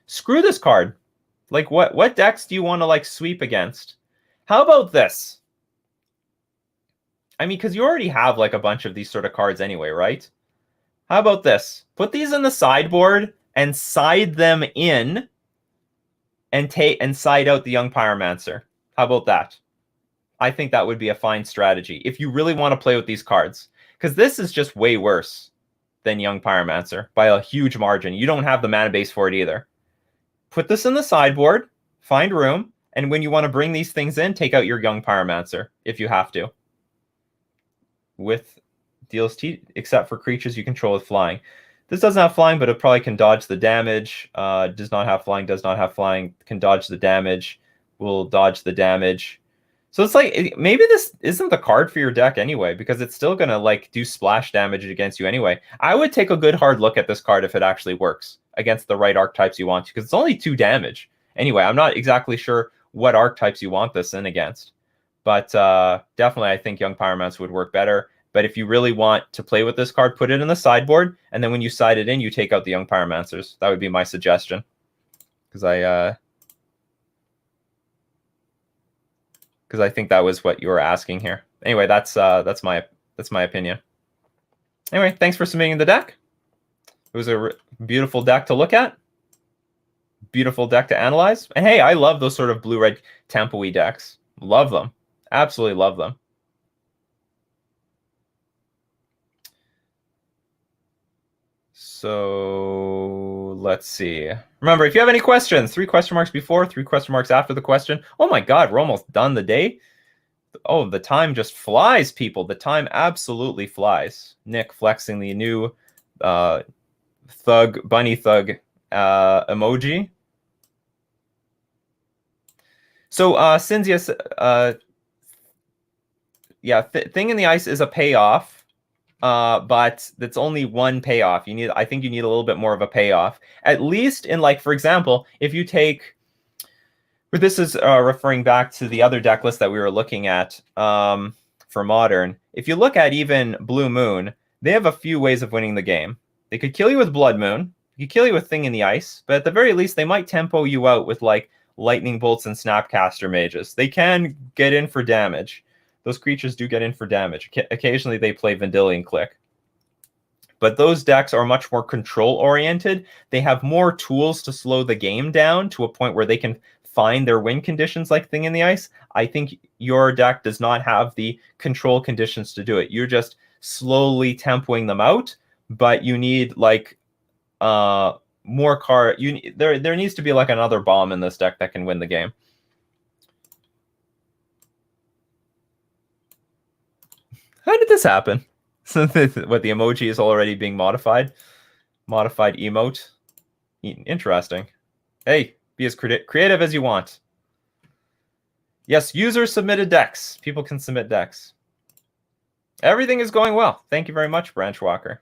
Screw this card. Like, what decks do you want to, like, sweep against? How about this? I mean, because you already have, like, a bunch of these sort of cards anyway, right? How about this? Put these in the sideboard and side them in and side out the Young Pyromancer. How about that? I think that would be a fine strategy if you really want to play with these cards. Because this is just way worse than Young Pyromancer by a huge margin. You don't have the mana base for it either. Put this in the sideboard, find room, and when you want to bring these things in, take out your Young Pyromancer if you have to. With deals T except for creatures you control with flying. This doesn't have flying, but it probably can dodge the damage. Does not have flying, does not have flying, can dodge the damage, will dodge the damage. So it's like, maybe this isn't the card for your deck anyway, because it's still going to, like, do splash damage against you anyway. I would take a good hard look at this card if it actually works against the right archetypes you want to, because it's only 2 damage. Anyway, I'm not exactly sure what archetypes you want this in against. But definitely, I think Young Pyromancer would work better. But if you really want to play with this card, put it in the sideboard, and then when you side it in, you take out the Young Pyromancers. That would be my suggestion. Because I think that was what you were asking here. Anyway, that's my opinion. Anyway, thanks for submitting the deck. It was a beautiful deck to look at. Beautiful deck to analyze. And hey, I love those sort of blue-red tempo-y decks. Love them. Absolutely love them. So let's see. Remember, if you have any questions, 3 question marks before, 3 question marks after the question. Oh my God, we're almost done the day. Oh, the time just flies, people. The time absolutely flies. Nick flexing the new bunny thug emoji. So Cinzia, yeah, Thing in the Ice is a payoff, but that's only one payoff. I think you need a little bit more of a payoff. At least in, like, for example, if you take, this is referring back to the other deck list that we were looking at for Modern. If you look at even Blue Moon, they have a few ways of winning the game. They could kill you with Blood Moon. They could kill you with Thing in the Ice, but at the very least, they might tempo you out with, like, Lightning Bolts and Snapcaster Mages. They can get in for damage. Those creatures do get in for damage. Occasionally, they play Vendilion Click. But those decks are much more control-oriented. They have more tools to slow the game down to a point where they can find their win conditions like Thing in the Ice. I think your deck does not have the control conditions to do it. You're just slowly tempoing them out, but you need, like, more card. There needs to be, like, another bomb in this deck that can win the game. How did this happen? What, the emoji is already being modified? Modified emote? Interesting. Hey, be as creative as you want. Yes, user submitted decks. People can submit decks. Everything is going well. Thank you very much, Branch Walker.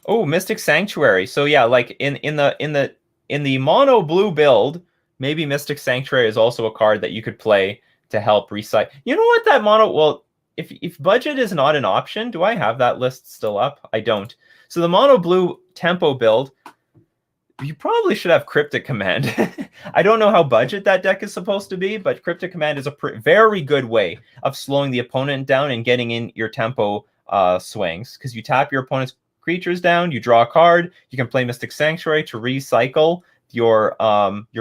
Oh, Mystic Sanctuary. So yeah, like in the mono blue build, maybe Mystic Sanctuary is also a card that you could play to help recite. You know what, that mono, well, if budget is not an option, do I have that list still up? I don't. So the mono blue tempo build, you probably should have Cryptic Command. I don't know how budget that deck is supposed to be, but Cryptic Command is a very good way of slowing the opponent down and getting in your tempo swings. Because you tap your opponent's creatures down, you draw a card, you can play Mystic Sanctuary to recycle your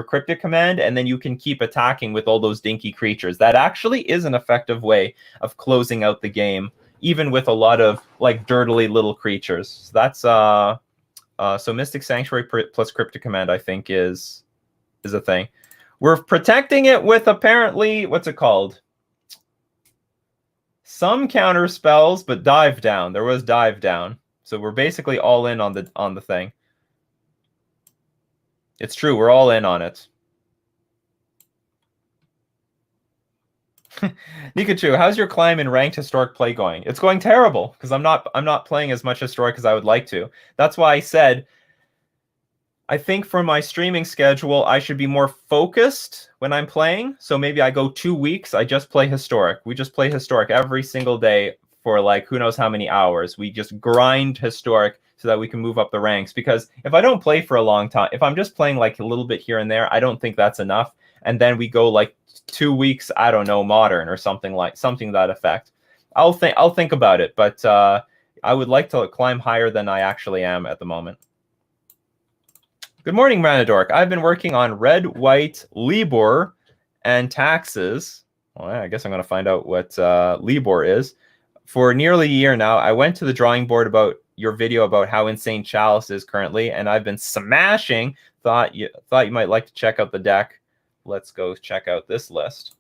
Cryptic Command, and then you can keep attacking with all those dinky creatures. That actually is an effective way of closing out the game, even with a lot of like dirtily little creatures. So that's so Mystic Sanctuary plus Cryptic Command, I think, is a thing. We're protecting it with apparently, what's it called? Some counter spells, but Dive Down. There was Dive Down. So we're basically all in on the thing. It's true, we're all in on it. Nikachu, how's your climb in ranked historic play going? It's going terrible because I'm not playing as much historic as I would like to. That's why I said I think for my streaming schedule I should be more focused when I'm playing. So maybe I go 2 weeks, I just play historic. We just play historic every single day for like who knows how many hours. We just grind historic so that we can move up the ranks, because if I don't play for a long time, if I'm just playing like a little bit here and there, I don't think that's enough. And then we go like 2 weeks, I don't know, modern or something to that effect. I'll think about it, but I would like to climb higher than I actually am at the moment. Good morning, Ranadork. I've been working on red, white, Libor, and taxes. Well, I guess I'm going to find out what Libor is. For nearly a year now, I went to the drawing board about your video about how insane Chalice is currently, and I've been smashing. Thought you might like to check out the deck. Let's go check out this list.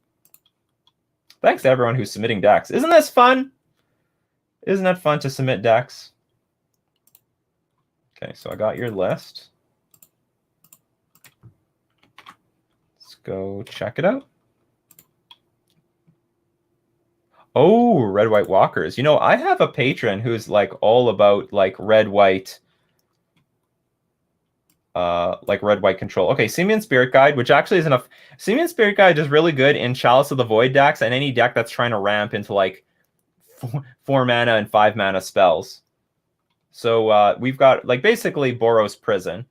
Thanks to everyone who's submitting decks. Isn't this fun? Isn't that fun to submit decks? Okay, so I got your list. Let's go check it out. Oh, red, white walkers. You know, I have a patron who's like all about like red, white control. Okay, Simian Spirit Guide, which actually is enough. Simian Spirit Guide is really good in Chalice of the Void decks and any deck that's trying to ramp into like 4 mana and 5 mana spells. So we've got like basically Boros Prison,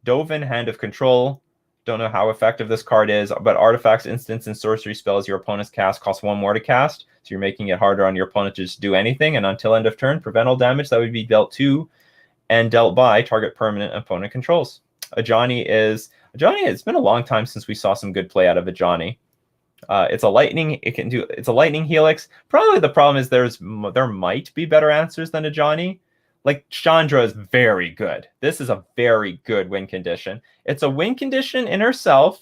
Dovin, Hand of Control. Don't know how effective this card is, but artifacts, instants, and sorcery spells your opponent's cast cost 1 more to cast. So you're making it harder on your opponent to just do anything. And until end of turn, prevent all damage that would be dealt to and dealt by target permanent opponent controls. Ajani, it's been a long time since we saw some good play out of Ajani. It's a lightning helix. Probably the problem is there might be better answers than Ajani. Like Chandra is very good. This is a very good win condition. It's a win condition in herself.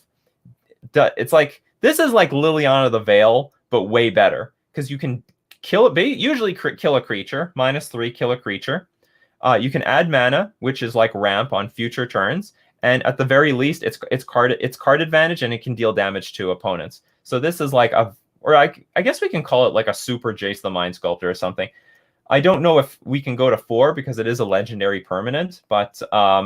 It's like this is like Liliana the Veil, but way better because you can kill it. Usually kill a creature, -3, kill a creature. You can add mana, which is like ramp on future turns, and at the very least, it's card advantage, and it can deal damage to opponents. So this is like I guess we can call it like a super Jace the Mind Sculptor or something. I don't know if we can go to 4 because it is a legendary permanent, but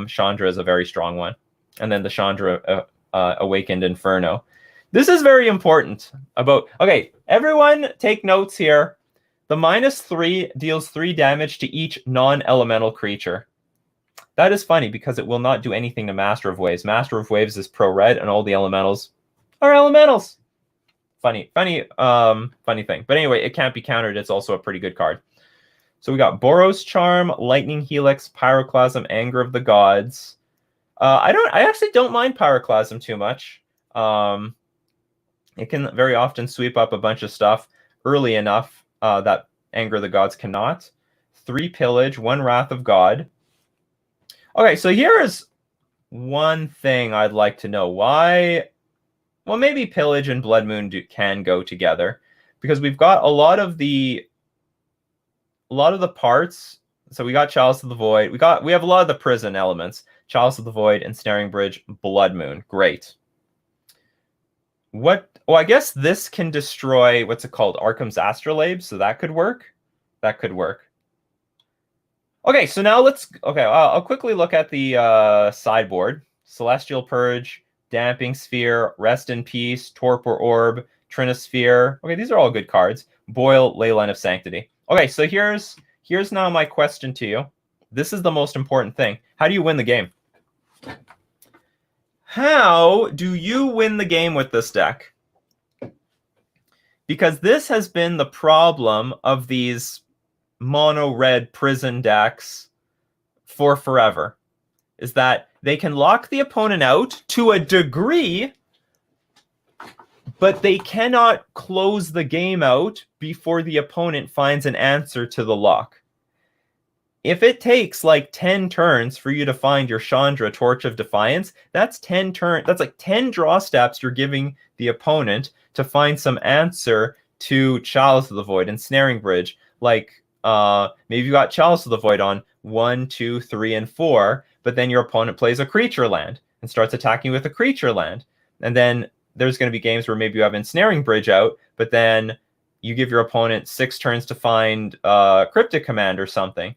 Chandra is a very strong one. And then the Chandra Awakened Inferno. This is very important. Okay, everyone take notes here. The -3 deals 3 damage to each non-elemental creature. That is funny because it will not do anything to Master of Waves. Master of Waves is pro-red and all the elementals are elementals. Funny thing. But anyway, it can't be countered. It's also a pretty good card. So we got Boros Charm, Lightning Helix, Pyroclasm, Anger of the Gods. I actually don't mind Pyroclasm too much. It can very often sweep up a bunch of stuff early enough that Anger of the Gods cannot. 3 Pillage, 1 Wrath of God. Okay, so here is one thing I'd like to know. Why? Well, maybe Pillage and Blood Moon can go together because we've got a lot of the parts. So we got Chalice of the Void. We have a lot of the prison elements. Chalice of the Void, Ensnaring Bridge, Blood Moon. Great. Well, I guess this can destroy, what's it called? Arkham's Astrolabe. So that could work. That could work. Okay, so now I'll quickly look at the sideboard. Celestial Purge, Damping Sphere, Rest in Peace, Torpor Orb, Trinosphere. Okay, these are all good cards. Boil, Leyline of Sanctity. Okay, so here's now my question to you. This is the most important thing. How do you win the game? How do you win the game with this deck? Because this has been the problem of these mono red prison decks for forever, is that they can lock the opponent out to a degree, but they cannot close the game out before the opponent finds an answer to the lock. If it takes like 10 turns for you to find your Chandra, Torch of Defiance, that's 10 turns. That's like 10 draw steps you're giving the opponent to find some answer to Chalice of the Void and Snaring Bridge. Like maybe you got Chalice of the Void on 1, 2, 3, and 4, but then your opponent plays a creature land and starts attacking with a creature land. And then there's going to be games where maybe you have Ensnaring Bridge out, but then you give your opponent 6 turns to find Cryptic Command or something.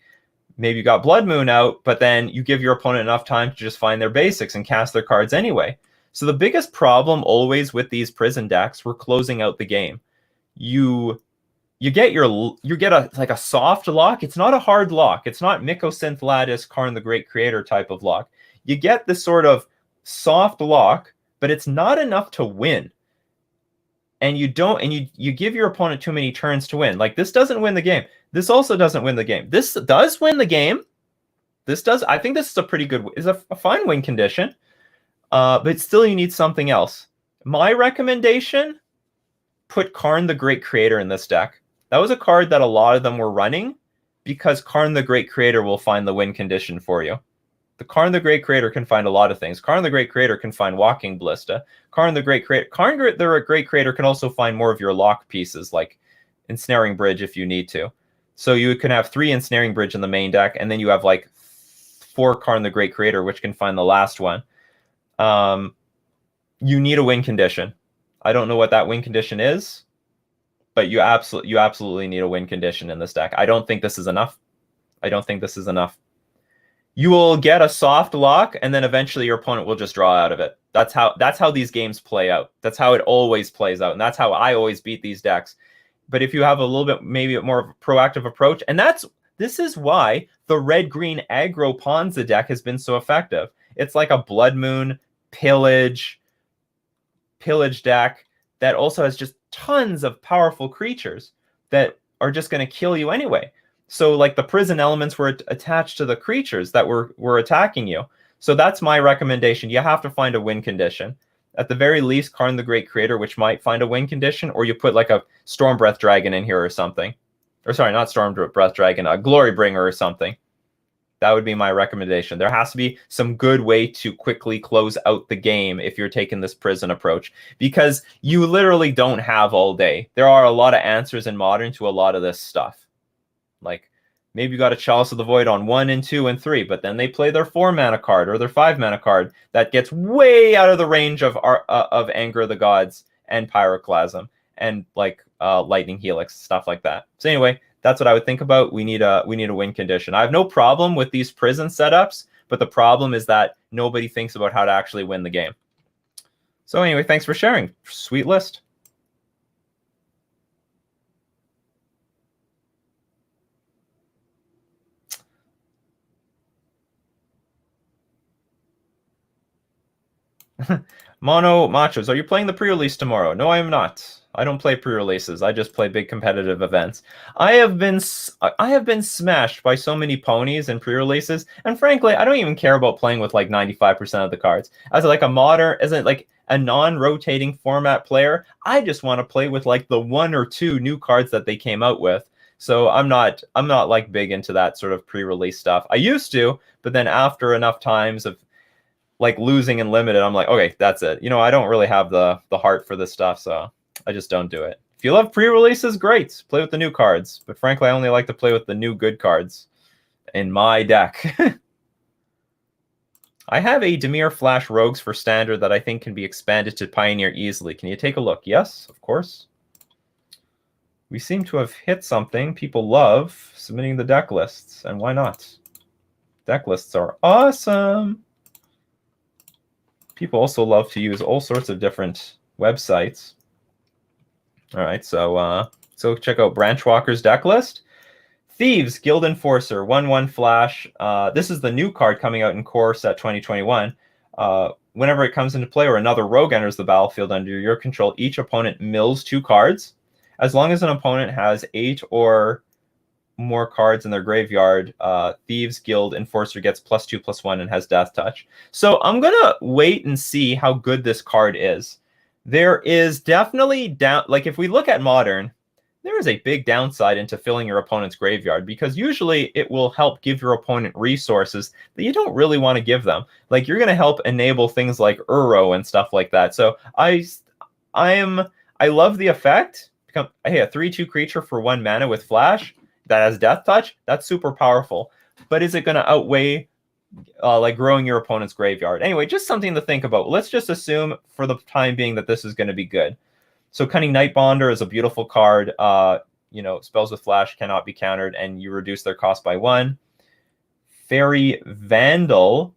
Maybe you got Blood Moon out, but then you give your opponent enough time to just find their basics and cast their cards anyway. So the biggest problem always with these prison decks, we're closing out the game. You get a soft lock. It's not a hard lock. It's not Mycosynth Lattice, Karn the Great Creator type of lock. You get this sort of soft lock, but it's not enough to win. And you give your opponent too many turns to win. Like, this doesn't win the game. This also doesn't win the game. This does win the game. I think this is a pretty good, is a fine win condition. But still you need something else. My recommendation, put Karn the Great Creator in this deck. That was a card that a lot of them were running because Karn the Great Creator will find the win condition for you. The Karn the Great Creator can find a lot of things. Karn the Great Creator can find Walking Ballista. Karn the Great Creator can also find more of your lock pieces, like Ensnaring Bridge if you need to. So you can have 3 Ensnaring Bridge in the main deck, and then you have like 4 Karn the Great Creator, which can find the last one. You need a win condition. I don't know what that win condition is, but you absolutely need a win condition in this deck. I don't think this is enough. You will get a soft lock, and then eventually your opponent will just draw out of it. That's how these games play out. That's how it always plays out, and that's how I always beat these decks. But if you have a little bit, maybe more of a proactive approach, and this is why the red-green aggro Ponza deck has been so effective. It's like a Blood Moon pillage deck that also has just tons of powerful creatures that are just going to kill you anyway. So like the prison elements were attached to the creatures that were attacking you. So that's my recommendation. You have to find a win condition. At the very least, Karn the Great Creator, which might find a win condition, or you put like a Stormbreath Dragon in here or something. Or sorry, not Stormbreath Dragon, a Glorybringer or something. That would be my recommendation. There has to be some good way to quickly close out the game if you're taking this prison approach, because you literally don't have all day. There are a lot of answers in Modern to a lot of this stuff. Like, maybe you got a Chalice of the Void on 1 and 2 and 3, but then they play their 4 mana card or their 5 mana card that gets way out of the range of Anger of the Gods and Pyroclasm and like Lightning Helix, stuff like that. So anyway, that's what I would think about. We need a win condition. I have no problem with these prison setups, but the problem is that nobody thinks about how to actually win the game. So anyway, thanks for sharing. Sweet list. Mono Machos, are you playing the pre-release tomorrow? No, I am not. I don't play pre-releases. I just play big competitive events. I have been smashed by so many ponies and pre-releases, and frankly, I don't even care about playing with like 95% of the cards. As like a non-rotating format player, I just want to play with like the 1 or 2 new cards that they came out with. So I'm not like big into that sort of pre-release stuff. I used to, but then after enough times of like losing in limited, I'm like, okay, that's it. You know, I don't really have the heart for this stuff, so I just don't do it. If you love pre-releases, great. Play with the new cards. But frankly, I only like to play with the new good cards in my deck. I have a Dimir Flash Rogues for Standard that I think can be expanded to Pioneer easily. Can you take a look? Yes, of course. We seem to have hit something. People love submitting the deck lists, and why not? Deck lists are awesome. People also love to use all sorts of different websites. All right, so So check out Branchwalker's deck list. Thieves, Guild Enforcer, 1/1 flash. This is the new card coming out in Core Set 2021. Whenever it comes into play or another rogue enters the battlefield under your control, each opponent mills 2 cards. As long as an opponent has 8 or more cards in their graveyard, Thieves Guild Enforcer gets +2/+1 and has Death Touch. So I'm gonna wait and see how good this card is. There is definitely down, like if we look at Modern, there is a big downside into filling your opponent's graveyard, because usually it will help give your opponent resources that you don't really want to give them. Like you're going to help enable things like Uro and stuff like that. So I love the effect. Hey, a 3/2 creature for 1 mana with flash that has Death Touch. That's super powerful. But is it going to outweigh like growing your opponent's graveyard? Anyway, just something to think about. Let's just assume for the time being that this is going to be good. So Cunning Nightbonder is a beautiful card. Spells with flash cannot be countered, and you reduce their cost by 1. Fairy Vandal,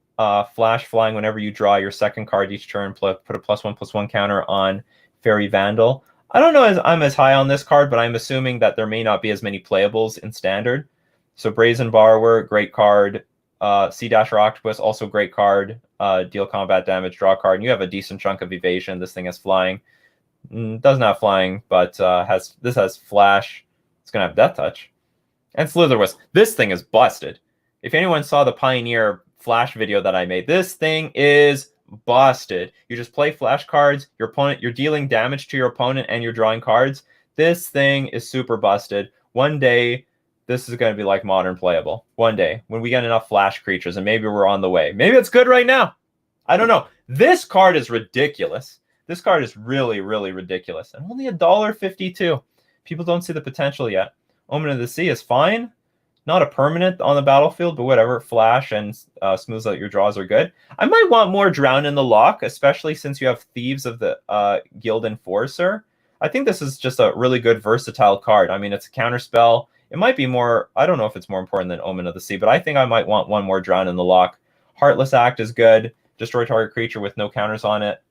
flash flying whenever you draw your second card each turn, put a +1/+1 counter on Fairy Vandal. I don't know if I'm as high on this card, but I'm assuming that there may not be as many playables in Standard. So Brazen Borrower, great card. Sea Dasher Octopus, also great card. Deal combat damage, draw a card, and you have a decent chunk of evasion. This thing has flying. Doesn't have flying, but this has flash. It's gonna have Death Touch. And Slitherwisp. This thing is busted. If anyone saw the Pioneer flash video that I made, this thing is busted. You just play flash cards, you're dealing damage to your opponent, and you're drawing cards. This thing is super busted. One day, this is going to be like Modern playable. One day, when we get enough flash creatures, and maybe we're on the way. Maybe it's good right now. I don't know. This card is ridiculous. This card is really, really ridiculous. And only $1.52. People don't see the potential yet. Omen of the Sea is fine. Not a permanent on the battlefield, but whatever. Flash and smooths out your draws are good. I might want more Drown in the Loch, especially since you have Thieves of the Guild Enforcer. I think this is just a really good versatile card. I mean, it's a counter spell. It might be more, I don't know if it's more important than Omen of the Sea, but I think I might want one more Drown in the Loch. Heartless Act is good. Destroy target creature with no counters on it.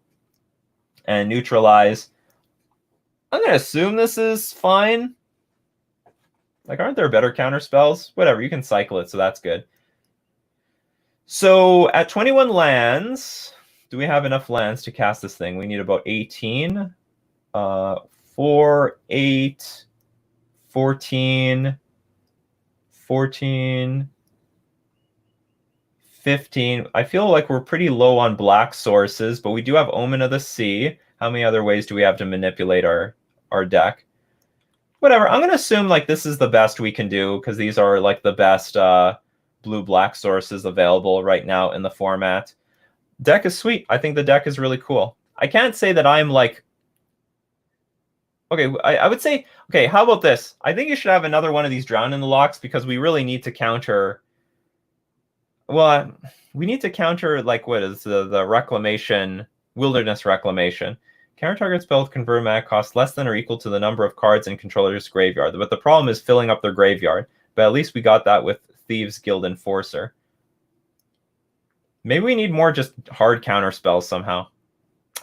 And Neutralize. I'm going to assume this is fine. Like, aren't there better counter spells? Whatever, you can cycle it, so that's good. So, at 21 lands, do we have enough lands to cast this thing? We need about 18. 4, 8, 14, 14, 15. I feel like we're pretty low on black sources, but we do have Omen of the Sea. How many other ways do we have to manipulate our deck? Whatever. I'm going to assume like this is the best we can do, because these are like the best blue-black sources available right now in the format. Deck is sweet. I think the deck is really cool. I can't say that I'm like... Okay, I would say... Okay, how about this? I think you should have another one of these Drown in the Locks, because we really need to counter... Well, we need to counter, like, what is the Reclamation, Wilderness Reclamation. Counter target spell with convert mana costs less than or equal to the number of cards in controller's graveyard. But the problem is filling up their graveyard. But at least we got that with Thieves Guild Enforcer. Maybe we need more just hard counter spells somehow.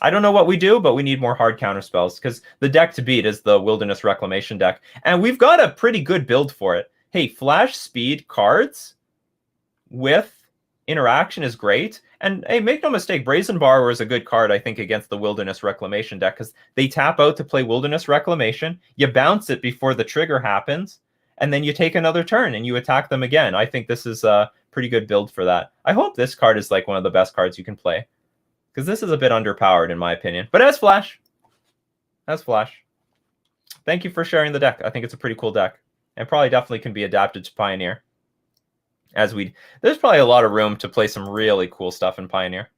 I don't know what we do, but we need more hard counter spells, because the deck to beat is the Wilderness Reclamation deck. And we've got a pretty good build for it. Hey, flash speed cards with interaction is great. And hey, make no mistake, Brazen Borrower is a good card, I think, against the Wilderness Reclamation deck, because they tap out to play Wilderness Reclamation, you bounce it before the trigger happens, and then you take another turn and you attack them again. I think this is a pretty good build for that. I hope this card is like one of the best cards you can play, because this is a bit underpowered in my opinion. But it has flash. Has flash. Thank you for sharing the deck. I think it's a pretty cool deck, and probably definitely can be adapted to Pioneer. There's probably a lot of room to play some really cool stuff in Pioneer.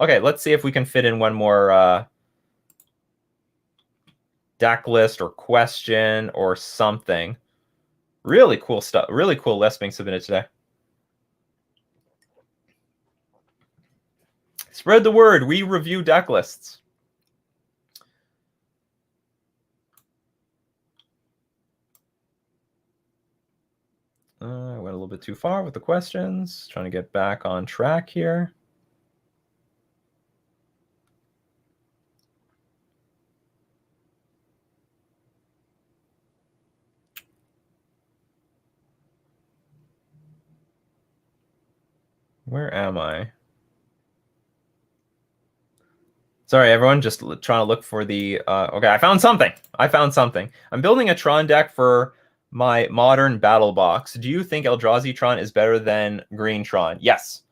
Okay, let's see if we can fit in one more deck list or question or something. Really cool stuff. Really cool list being submitted today. Spread the word. We review deck lists. I went a little bit too far with the questions. Trying to get back on track here. Where am I? Sorry, everyone. Just trying to look for the... okay, I found something. I'm building a Tron deck for my modern battle box. Do you think Eldrazi Tron is better than Green Tron? Yes.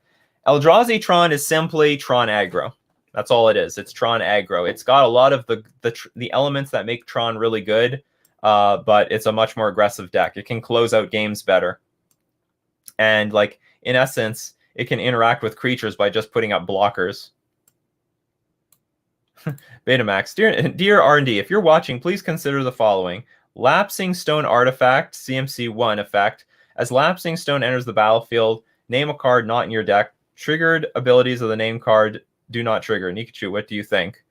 Eldrazi Tron is simply Tron aggro. That's all it is. It's Tron aggro. It's got a lot of the elements that make Tron really good, but it's a much more aggressive deck. It can close out games better. And, like, in essence, it can interact with creatures by just putting up blockers. Betamax, dear R&D, if you're watching, please consider the following. Lapsing Stone Artifact, CMC1 effect. As Lapsing Stone enters the battlefield, name a card not in your deck. Triggered abilities of the name card do not trigger. Nikachu, what do you think?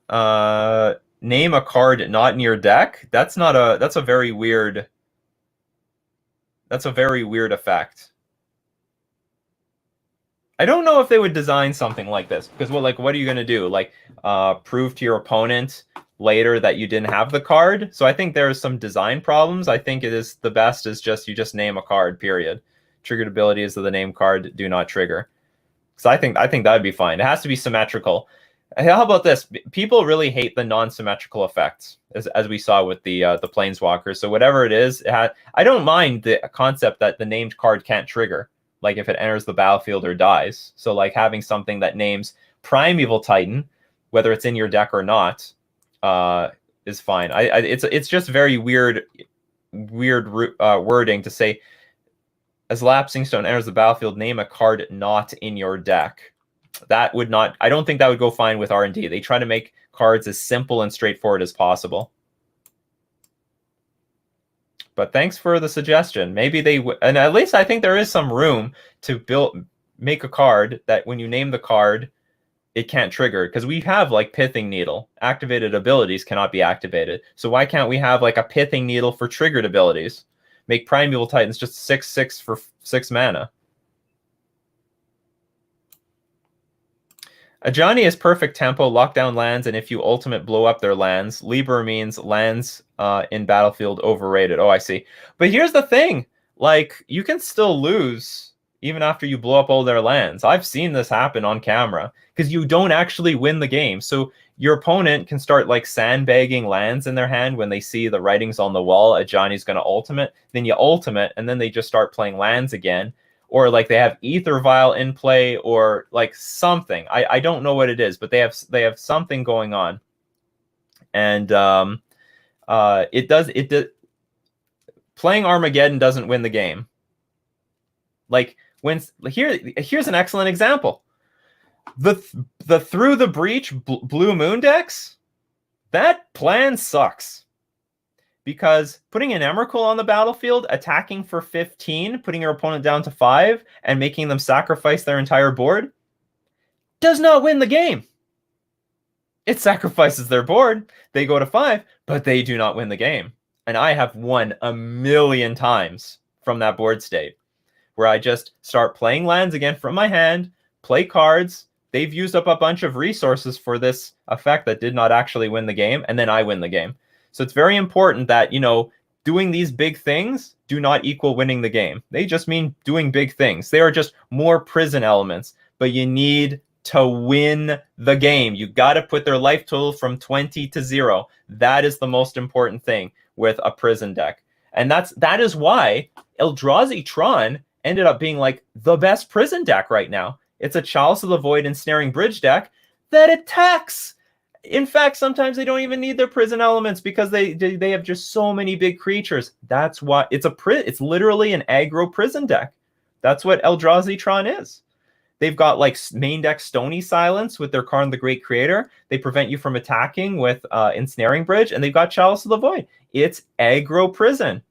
Name a card not in your deck? That's a very weird effect. I don't know if they would design something like this, because what are you going to do? Like, prove to your opponent later that you didn't have the card? So I think there's some design problems. I think the best is you just name a card, period. Triggered abilities of the name card do not trigger. So I think that would be fine. It has to be symmetrical. How about this? People really hate the non-symmetrical effects, as we saw with the Planeswalkers. So whatever it is, I don't mind the concept that the named card can't trigger, like if it enters the battlefield or dies. So like having something that names Primeval Titan, whether it's in your deck or not, is fine. It's just very weird wording to say, as Lapsing Stone enters the battlefield, name a card not in your deck. That would not... I don't think that would go fine with R&D. They try to make cards as simple and straightforward as possible. But thanks for the suggestion. Maybe and at least I think there is some room to make a card that when you name the card, it can't trigger. Because we have like Pithing Needle. Activated abilities cannot be activated. So why can't we have like a Pithing Needle for triggered abilities? Make Primeval Titans just 6/6 for 6 mana. Ajani is perfect tempo, lockdown lands, and if you ultimate blow up their lands. Liber means lands in battlefield overrated. Oh, I see. But here's the thing. Like, you can still lose even after you blow up all their lands. I've seen this happen on camera because you don't actually win the game. So your opponent can start like sandbagging lands in their hand when they see the writings on the wall. Ajani's going to ultimate. Then you ultimate, and then they just start playing lands again. Or like they have Ether Vial in play, or like something. I don't know what it is, but they have something going on, and playing Armageddon doesn't win the game. Like here's an excellent example. The Through the Breach Blue Moon decks, that plan sucks. Because putting an Emrakul on the battlefield, attacking for 15, putting your opponent down to 5, and making them sacrifice their entire board does not win the game. It sacrifices their board, they go to 5, but they do not win the game. And I have won a million times from that board state, where I just start playing lands again from my hand, play cards, they've used up a bunch of resources for this effect that did not actually win the game, and then I win the game. So it's very important that, doing these big things do not equal winning the game. They just mean doing big things. They are just more prison elements, but you need to win the game. You got to put their life total from 20 to 0. That is the most important thing with a prison deck. And that is why Eldrazi Tron ended up being like the best prison deck right now. It's a Chalice of the Void Ensnaring Bridge deck that attacks. In fact, sometimes they don't even need their prison elements because they have just so many big creatures. That's why it's literally an aggro prison deck. That's what Eldrazi Tron is. They've got like main deck Stony Silence with their Karn the Great Creator. They prevent you from attacking with Ensnaring Bridge, and they've got Chalice of the Void. It's aggro prison.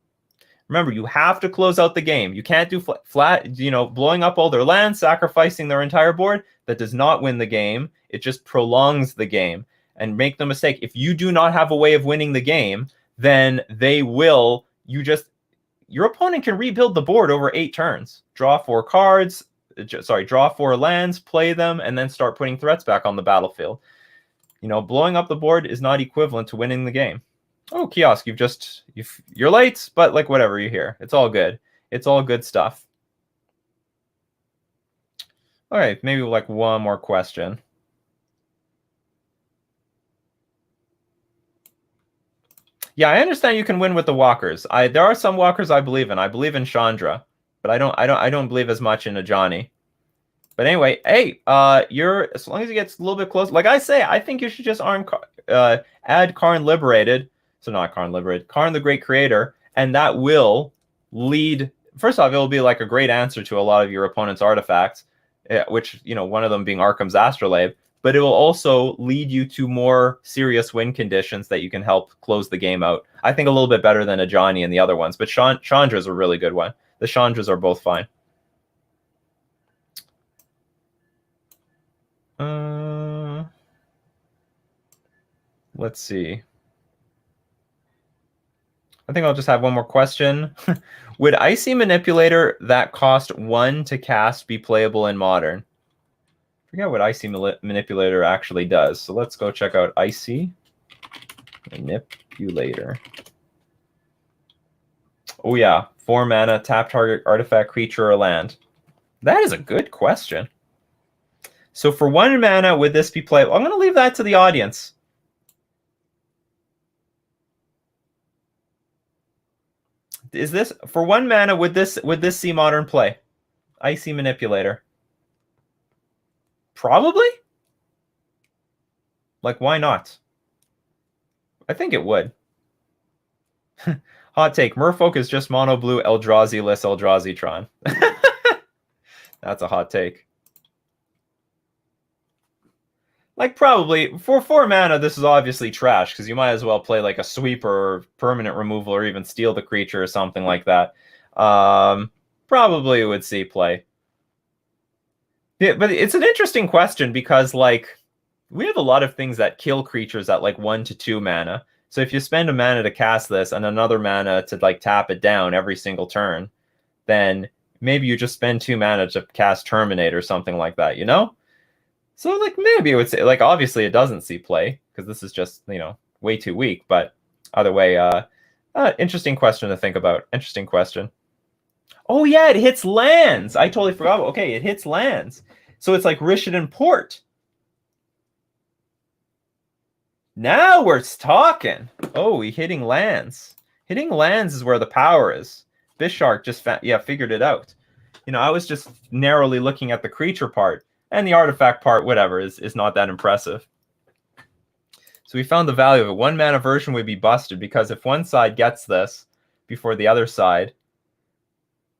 Remember, you have to close out the game. You can't do flat, blowing up all their lands, sacrificing their entire board. That does not win the game. It just prolongs the game. And make no mistake, if you do not have a way of winning the game, then they will. Your opponent can rebuild the board over 8 turns. Draw 4 cards. Draw 4 lands, play them, and then start putting threats back on the battlefield. Blowing up the board is not equivalent to winning the game. Oh, Kiosk, you're late, but like whatever, you're here. It's all good. It's all good stuff. Okay, maybe like one more question. Yeah, I understand you can win with the walkers. There are some walkers I believe in. I believe in Chandra, but I don't believe as much in a Johnny. But anyway, hey, you're as long as it gets a little bit close. Like I say, I think you should just add Karn Liberated. So not Karn Liberated, Karn the Great Creator, and that will lead. First off, it will be like a great answer to a lot of your opponent's artifacts, which, you know, one of them being Arkham's Astrolabe. But it will also lead you to more serious win conditions that you can help close the game out. I think a little bit better than a Johnny and the other ones, but Chandra is a really good one. The Chandras are both fine. Let's see. I think I'll just have one more question. Would Icy Manipulator that cost 1 to cast be playable in Modern? I forget what Icy Manipulator actually does. So let's go check out Icy Manipulator. Oh yeah, 4 mana, tap target artifact, creature, or land. That is a good question. So for 1 mana, would this be playable? I'm going to leave that to the audience. Is this for 1 mana? Would this see Modern play? Icy Manipulator. Probably. Like, why not? I think it would. Hot take. Merfolk is just mono blue Eldrazi-less Eldrazi-tron. That's a hot take. Like, probably, for 4 mana, this is obviously trash, because you might as well play, like, a sweeper, or permanent removal, or even steal the creature, or something like that. Probably would see play. Yeah, but it's an interesting question, because, like, we have a lot of things that kill creatures at, like, 1 to 2 mana. So if you spend a mana to cast this, and another mana to, like, tap it down every single turn, then maybe you just spend 2 mana to cast Terminate, or something like that, you know? So, like, maybe it would say, like, obviously it doesn't see play, because this is just, you know, way too weak, but either way, interesting question to think about. Interesting question. Oh, yeah, it hits lands! I totally forgot. Okay, it hits lands. So it's like Rishadan Port. Now we're talking. Oh, he's hitting lands. Hitting lands is where the power is. Bishark just, figured it out. You know, I was just narrowly looking at the creature part. And the artifact part, whatever, is not that impressive. So we found the value of it. 1 mana version would be busted, because if one side gets this before the other side,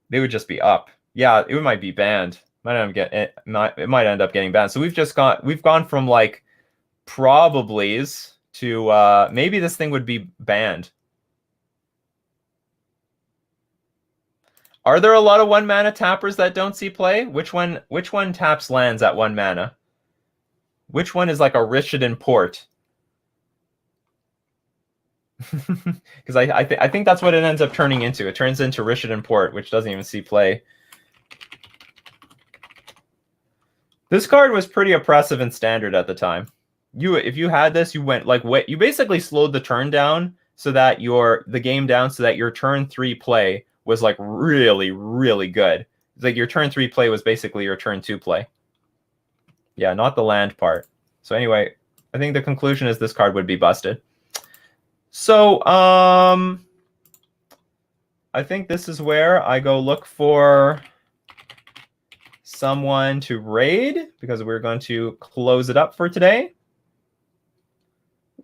they would just be up. Yeah, it might be banned. It might end up getting banned. So we've gone from, like, probablys to maybe this thing would be banned. Are there a lot of 1 mana tappers that don't see play? Which one taps lands at 1 mana? Which one is like a Rishadan Port? Because I think that's what it ends up turning into. It turns into Rishadan Port, which doesn't even see play. This card was pretty oppressive in Standard at the time. If you had this, you went like you basically slowed the turn down so that the game down so that your turn 3 play was like really, really good. It's like your turn 3 play was basically your turn 2 play. Yeah, not the land part. So anyway, I think the conclusion is this card would be busted. So I think this is where I go look for someone to raid, because we're going to close it up for today.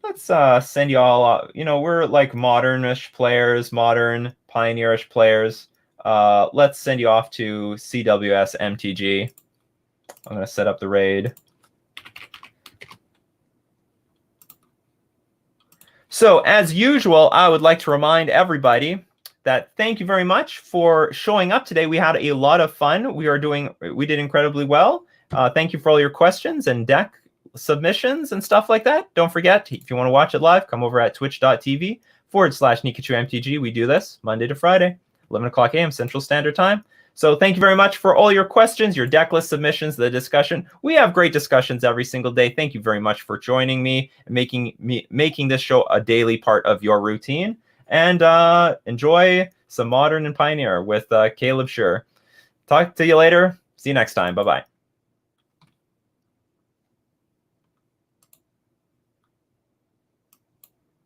Let's send you all, you know, we're like modern-ish players, modern, pioneerish players. Let's send you off to CWS MTG. I'm going to set up the raid. So, as usual, I would like to remind everybody that thank you very much for showing up today. We had a lot of fun. We did incredibly well. Thank you for all your questions and deck submissions and stuff like that. Don't forget, if you want to watch it live, come over at twitch.tv/NikachuMTG. We do this Monday to Friday, 11 o'clock a.m. Central Standard Time. So thank you very much for all your questions, your deck list submissions, the discussion. We have great discussions every single day. Thank you very much for joining me and making this show a daily part of your routine. And enjoy some Modern and Pioneer with Caleb Schur. Talk to you later. See you next time. Bye-bye.